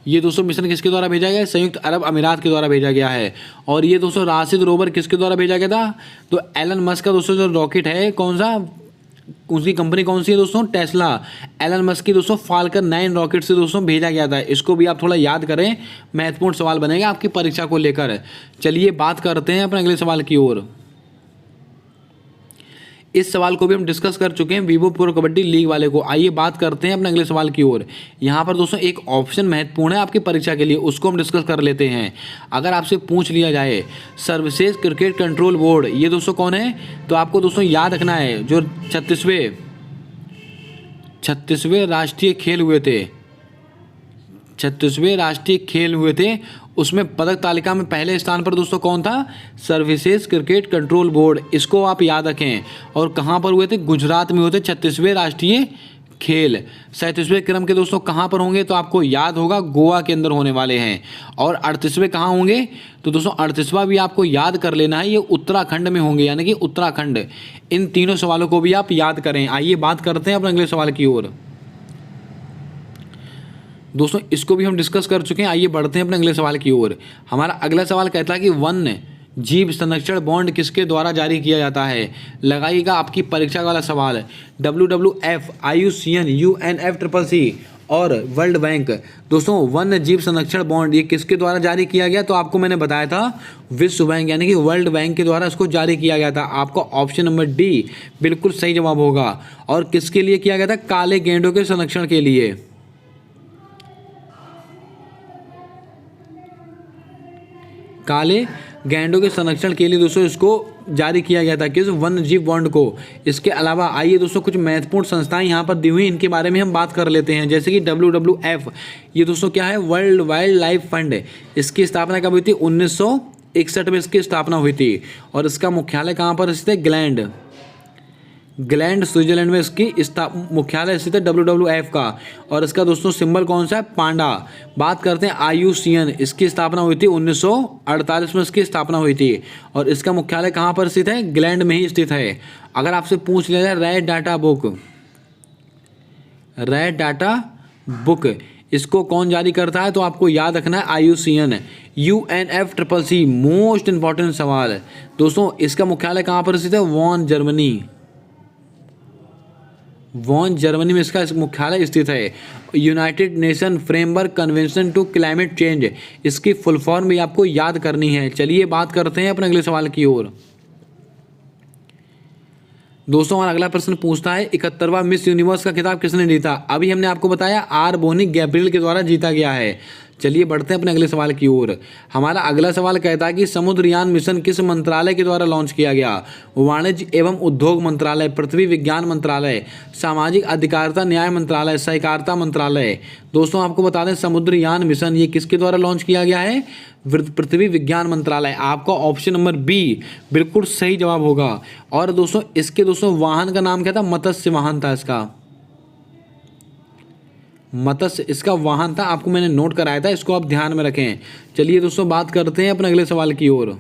ये दोस्तों मिशन किसके द्वारा भेजा गया है? संयुक्त अरब अमीरात के द्वारा भेजा गया है। और ये दोस्तों राशिद रोवर किसके द्वारा भेजा गया था? तो एलन मस्क का दोस्तों जो रॉकेट है, कौन सा, उसकी कंपनी कौन सी है दोस्तों? टेस्ला। एलन मस्क की दोस्तों फाल्कन 9 रॉकेट से दोस्तों भेजा गया था। इसको भी आप थोड़ा याद करें, महत्वपूर्ण सवाल बनेगा आपकी परीक्षा को लेकर। चलिए बात करते हैं अपने अगले सवाल की ओर। इस सवाल को भी हम डिस्कस कर चुके हैं वीवो प्रो कबड्डी लीग वाले को। आइए बात करते हैं अपने अगले सवाल की ओर। यहाँ पर दोस्तों एक ऑप्शन महत्वपूर्ण है आपकी परीक्षा के लिए, उसको हम डिस्कस कर लेते हैं। अगर आपसे पूछ लिया जाए सर्विसेज क्रिकेट कंट्रोल बोर्ड, ये दोस्तों कौन है? तो आपको दोस्तों याद रखना है जो 36वें राष्ट्रीय खेल हुए थे उसमें पदक तालिका में पहले स्थान पर दोस्तों कौन था? Services cricket control board. इसको आप याद रखें। और कहाँ पर हुए थे? गुजरात में हुए थे 36वें राष्ट्रीय खेल। 37वें क्रम के दोस्तों कहाँ पर होंगे? तो आपको याद होगा गोवा के अंदर होने वाले हैं। और 38वें कहाँ होंगे? तो दोस्तों 38वां भी आपको याद कर लेना है, ये उत्तराखंड में होंगे, यानी कि उत्तराखंड। इन तीनों सवालों को भी आप याद करें। आइए बात करते हैं अपने अगले सवाल की ओर। दोस्तों इसको भी हम डिस्कस कर चुके हैं। आइए बढ़ते हैं अपने अगले सवाल की ओर। हमारा अगला सवाल कहता है कि वन्य जीव संरक्षण बॉन्ड किसके द्वारा जारी किया जाता है? लगाइएगा आपकी परीक्षा वाला सवाल। WWF, IUCN, UNFCCC और वर्ल्ड बैंक। दोस्तों वन्य जीव संरक्षण बॉन्ड ये किसके द्वारा जारी किया गया? तो आपको मैंने बताया था विश्व बैंक यानी कि वर्ल्ड बैंक के द्वारा इसको जारी किया गया था। आपका ऑप्शन नंबर डी बिल्कुल सही जवाब होगा। और किसके लिए किया गया था? काले गेंडों के संरक्षण के लिए। काले गैंडों के संरक्षण के लिए दोस्तों इसको जारी किया गया था, किस? वन्य जीव बॉन्ड को। इसके अलावा आइए दोस्तों कुछ महत्वपूर्ण संस्थाएं यहाँ पर दी हुई, इनके बारे में हम बात कर लेते हैं। जैसे कि WWF, ये दोस्तों क्या है? World wild life fund. इसकी स्थापना कब हुई थी? 1961 में इसकी स्थापना हुई थी। और इसका मुख्यालय कहाँ पर स्थित है? ग्लैंड स्विट्जरलैंड में इसकी मुख्यालय स्थित है WWF का। और इसका दोस्तों सिंबल कौन सा है? पांडा। बात करते हैं IUCN, इसकी स्थापना हुई थी 1948 में इसकी स्थापना हुई थी। और इसका मुख्यालय कहाँ पर स्थित है? ग्लैंड में ही स्थित है। अगर आपसे पूछ लिया जाए रेड डाटा बुक इसको कौन जारी करता है? तो आपको याद रखना है IUCN। UNFCCC, मोस्ट इंपॉर्टेंट सवाल दोस्तों, इसका मुख्यालय कहाँ पर स्थित है? वॉन जर्मनी में इसका मुख्यालय स्थित है। United Nation Framework Convention to Climate Change, इसकी फुल फॉर्म भी आपको याद करनी है। चलिए बात करते हैं अपने अगले सवाल की ओर। दोस्तों हमारा अगला प्रश्न पूछता है 71वां मिस यूनिवर्स का खिताब किसने जीता? अभी हमने आपको बताया आर बोनी गैब्रियल के द्वारा जीता गया है। चलिए बढ़ते हैं अपने अगले सवाल की ओर। हमारा अगला सवाल कहता है कि समुद्रयान मिशन किस मंत्रालय के द्वारा लॉन्च किया गया? वाणिज्य एवं उद्योग मंत्रालय, पृथ्वी विज्ञान मंत्रालय, सामाजिक अधिकारिता न्याय मंत्रालय, सहकारिता मंत्रालय। दोस्तों आपको बता दें समुद्रयान मिशन ये किसके द्वारा लॉन्च किया गया है? पृथ्वी विज्ञान मंत्रालय। आपका ऑप्शन नंबर बी बिल्कुल सही जवाब होगा। और दोस्तों इसके दोस्तों वाहन का नाम क्या था? मत्स्य वाहन था इसका। मत्स्य इसका वाहन था, आपको मैंने नोट कराया था, इसको आप ध्यान में रखें। चलिए दोस्तों बात करते हैं अपने अगले सवाल की ओर।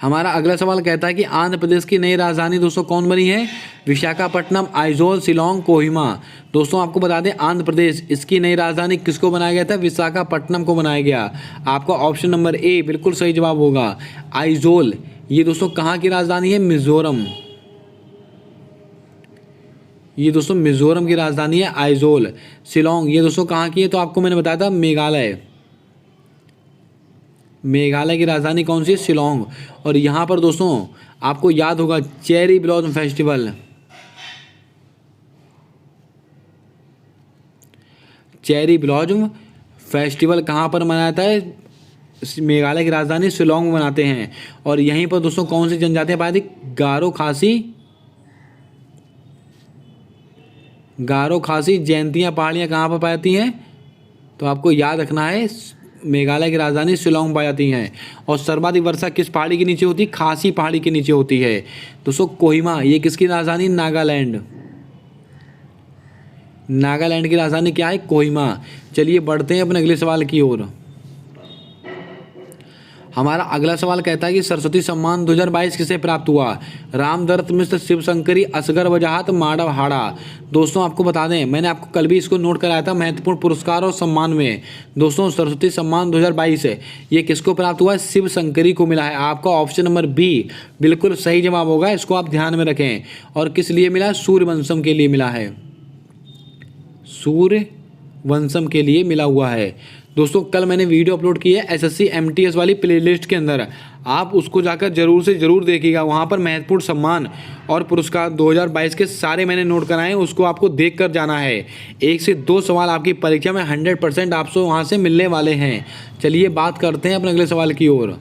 हमारा अगला सवाल कहता है कि आंध्र प्रदेश की नई राजधानी दोस्तों कौन बनी है? विशाखापट्टनम, आइजोल, शिलोंग, कोहिमा। दोस्तों आपको बता दें आंध्र प्रदेश इसकी नई राजधानी किसको बनाया गया था? विशाखापट्टनम को बनाया गया। आपका ऑप्शन नंबर ए बिल्कुल सही जवाब होगा, आइजोल। ये दोस्तों कहाँ की राजधानी है? मिजोरम। ये दोस्तों मिजोरम की राजधानी है आइजोल। शिलोंग ये दोस्तों कहाँ की है? तो आपको मैंने बताया था मेघालय। मेघालय की राजधानी कौन सी है? शिलोंग। और यहाँ पर दोस्तों आपको याद होगा cherry blossom festival. Cherry blossom festival कहाँ पर मनाया जाता है? मेघालय की राजधानी शिलोंग में मनाते हैं। और यहीं पर दोस्तों कौन सी जनजातियाँ पाई थी? गारो, खासी, जयंतियाँ पहाड़ियाँ कहाँ पर पाई जाती हैं? तो आपको याद रखना है मेघालय की राजधानी शिलोंग पाई जाती हैं। और सर्वाधिक वर्षा किस पहाड़ी के नीचे होती है? खासी पहाड़ी के नीचे होती है। दोस्तों कोहिमा ये किसकी राजधानी? नागालैंड। नागालैंड की राजधानी क्या है? कोहिमा। चलिए बढ़ते हैं अपने अगले सवाल की ओर। हमारा अगला सवाल कहता है कि सरस्वती सम्मान 2022 किसे प्राप्त हुआ? रामदत्त मिश्र, शिवशंकरी, असगर वजाहत, माधव हाड़ा। दोस्तों आपको बता दें मैंने आपको कल भी इसको नोट कराया था महत्वपूर्ण पुरस्कार और सम्मान में। दोस्तों सरस्वती सम्मान 2022 है ये किसको प्राप्त हुआ है? शिवशंकरी को मिला है। आपका ऑप्शन नंबर बी बिल्कुल सही जवाब होगा, इसको आप ध्यान में रखें। और किस लिए मिला? सूर्यवंशम के लिए मिला है। सूर्यवंशम के लिए मिला हुआ है। दोस्तों कल मैंने वीडियो अपलोड की है एसएससी एमटीएस वाली प्लेलिस्ट के अंदर, आप उसको जाकर जरूर से ज़रूर देखिएगा। वहाँ पर महत्वपूर्ण सम्मान और पुरस्कार 2022 के सारे मैंने नोट कराए हैं, उसको आपको देख कर जाना है। 1 से 2 सवाल आपकी परीक्षा में 100% आपको वहाँ से मिलने वाले हैं। चलिए बात करते हैं अपने अगले सवाल की ओर।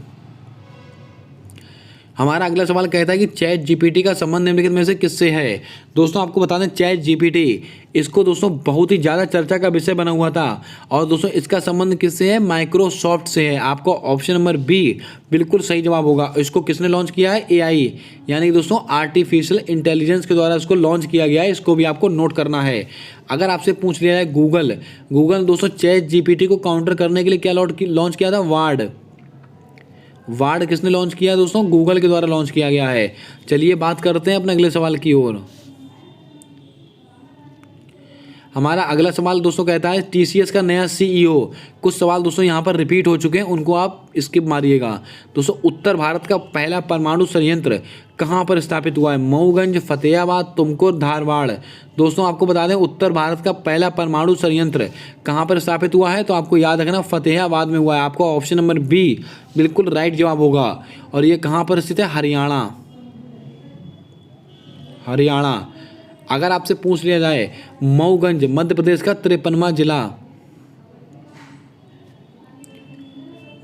हमारा अगला सवाल कहता है कि चैट जीपीटी का संबंध निम्नलिखित में से किससे है? दोस्तों आपको बता दें चैट जीपीटी इसको दोस्तों बहुत ही ज़्यादा चर्चा का विषय बना हुआ था। और दोस्तों इसका संबंध किससे है? माइक्रोसॉफ्ट से है। आपको ऑप्शन नंबर बी बिल्कुल सही जवाब होगा। इसको किसने लॉन्च किया है? एआई यानी कि दोस्तों आर्टिफिशियल इंटेलिजेंस के द्वारा इसको लॉन्च किया गया है। इसको भी आपको नोट करना है। अगर आपसे पूछ लिया जाए गूगल दोस्तों चैट जीपीटी को काउंटर करने के लिए क्या लॉन्च किया था? वार्ड किसने लॉन्च किया दोस्तों? गूगल के द्वारा लॉन्च किया गया है। चलिए बात करते हैं अपने अगले सवाल की ओर। हमारा अगला सवाल दोस्तों कहता है टीसीएस का नया सीईओ। कुछ सवाल दोस्तों यहाँ पर रिपीट हो चुके हैं, उनको आप स्किप मारिएगा। दोस्तों उत्तर भारत का पहला परमाणु संयंत्र कहाँ पर स्थापित हुआ है? मऊगंज, फतेहाबाद, तुमकुर, धारवाड़। दोस्तों आपको बता दें उत्तर भारत का पहला परमाणु संयंत्र कहाँ पर स्थापित हुआ है? तो आपको याद रखना फतेहाबाद में हुआ है। आपका ऑप्शन नंबर बी बिल्कुल राइट जवाब होगा। और ये कहाँ पर स्थित है? हरियाणा। अगर आपसे पूछ लिया जाए मऊगंज मध्य प्रदेश का 53वां जिला,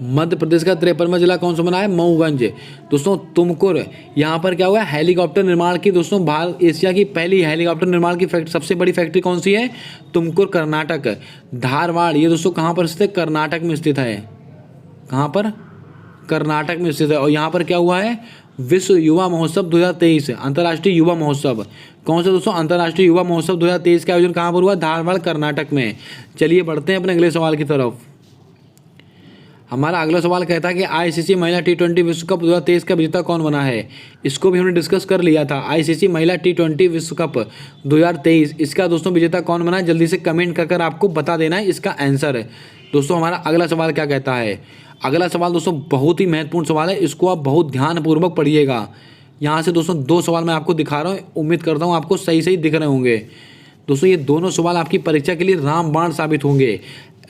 मध्य प्रदेश का 53वां जिला कौन सा बना है? मऊगंज। दोस्तों तुमकुर यहाँ पर क्या हुआ? हेलीकॉप्टर निर्माण की दोस्तों भारत एशिया की पहली हेलीकॉप्टर निर्माण की सबसे बड़ी फैक्ट्री कौन सी है? तुमकुर कर्नाटक। धारवाड़ ये दोस्तों कहाँ पर स्थित है? कर्नाटक में स्थित है। कहाँ पर? कर्नाटक में स्थित है। और यहाँ पर क्या हुआ है? विश्व युवा महोत्सव 2023 अंतर्राष्ट्रीय युवा महोत्सव। कौन सा दोस्तों? अंतर्राष्ट्रीय युवा महोत्सव 2023 का आयोजन कहाँ पर हुआ? धारवाड़ कर्नाटक में। चलिए बढ़ते हैं अपने अगले सवाल की तरफ। हमारा अगला सवाल कहता है कि आईसीसी महिला टी20 विश्व कप 2023 का विजेता कौन बना है? इसको भी हमने डिस्कस कर लिया था। आईसीसी महिला टी20 विश्व कप 2023 इसका दोस्तों विजेता कौन बना है? जल्दी से कमेंट कर आपको बता देना है इसका आंसर। दोस्तों हमारा अगला सवाल क्या कहता है? अगला सवाल दोस्तों बहुत ही महत्वपूर्ण सवाल है, इसको आप बहुत ध्यानपूर्वक पढ़िएगा। यहाँ से दोस्तों 2 सवाल मैं आपको दिखा रहा हूँ, उम्मीद करता हूँ आपको सही सही दिख रहे होंगे। दोस्तों ये दोनों सवाल आपकी परीक्षा के लिए रामबाण साबित होंगे।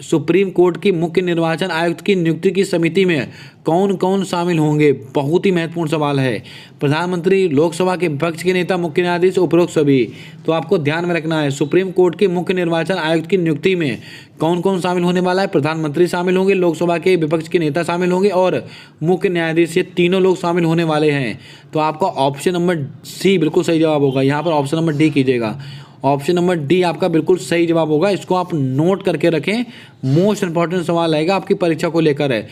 सुप्रीम कोर्ट की मुख्य निर्वाचन आयुक्त की नियुक्ति की समिति में कौन कौन शामिल होंगे? बहुत ही महत्वपूर्ण सवाल है। प्रधानमंत्री, लोकसभा के विपक्ष के नेता, मुख्य न्यायाधीश, उपरोक्त सभी। तो आपको ध्यान में रखना है सुप्रीम कोर्ट के मुख्य निर्वाचन आयुक्त की नियुक्ति में कौन कौन शामिल होने वाला है? प्रधानमंत्री शामिल होंगे, लोकसभा के विपक्ष के नेता शामिल होंगे और मुख्य न्यायाधीश। ये तीनों लोग शामिल होने वाले हैं। तो आपका ऑप्शन नंबर सी बिल्कुल सही जवाब होगा। यहाँ पर ऑप्शन नंबर डी कीजिएगा। ऑप्शन नंबर डी आपका बिल्कुल सही जवाब होगा। इसको आप नोट करके रखें, मोस्ट इंपॉर्टेंट सवाल आएगा आपकी परीक्षा को लेकर है।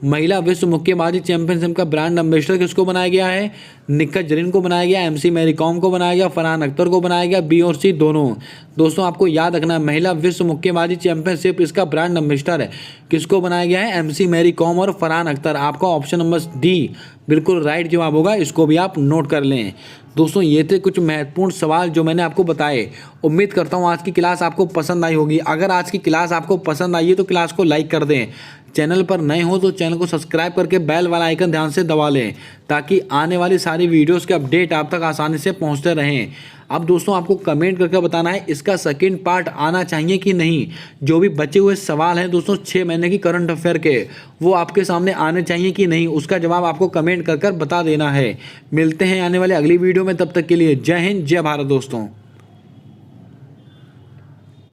महिला विश्व मुक्केबाजी चैंपियनशिप का ब्रांड एम्बेसडर किसको बनाया गया है? निक्कत जरीन को बनाया गया, एमसी मैरी कॉम को बनाया गया, फरहान अख्तर को बनाया गया, बी और सी दोनों। दोस्तों आपको याद रखना है, महिला विश्व मुक्केबाजी चैंपियनशिप इसका ब्रांड एम्बेसडर है किसको बनाया गया है? एमसी मैरी कॉम और फरहान अख्तर। आपका ऑप्शन नंबर डी बिल्कुल राइट जवाब होगा, इसको भी आप नोट कर लें। दोस्तों ये थे कुछ महत्वपूर्ण सवाल जो मैंने आपको बताए। उम्मीद करता हूँ आज की क्लास आपको पसंद आई होगी। अगर आज की क्लास आपको पसंद आई है तो क्लास को लाइक कर दें। चैनल पर नए हो तो चैनल को सब्सक्राइब करके बेल वाला आइकन ध्यान से दबा लें, ताकि आने वाली सारी वीडियोस के अपडेट आप तक आसानी से पहुंचते रहें। अब दोस्तों आपको कमेंट करके बताना है इसका सेकंड पार्ट आना चाहिए कि नहीं। जो भी बचे हुए सवाल हैं दोस्तों 6 महीने की करंट अफेयर के, वो आपके सामने आने चाहिए कि नहीं, उसका जवाब आपको कमेंट कर बता देना है। मिलते हैं आने वाले अगली वीडियो में, तब तक के लिए जय हिंद जय भारत दोस्तों।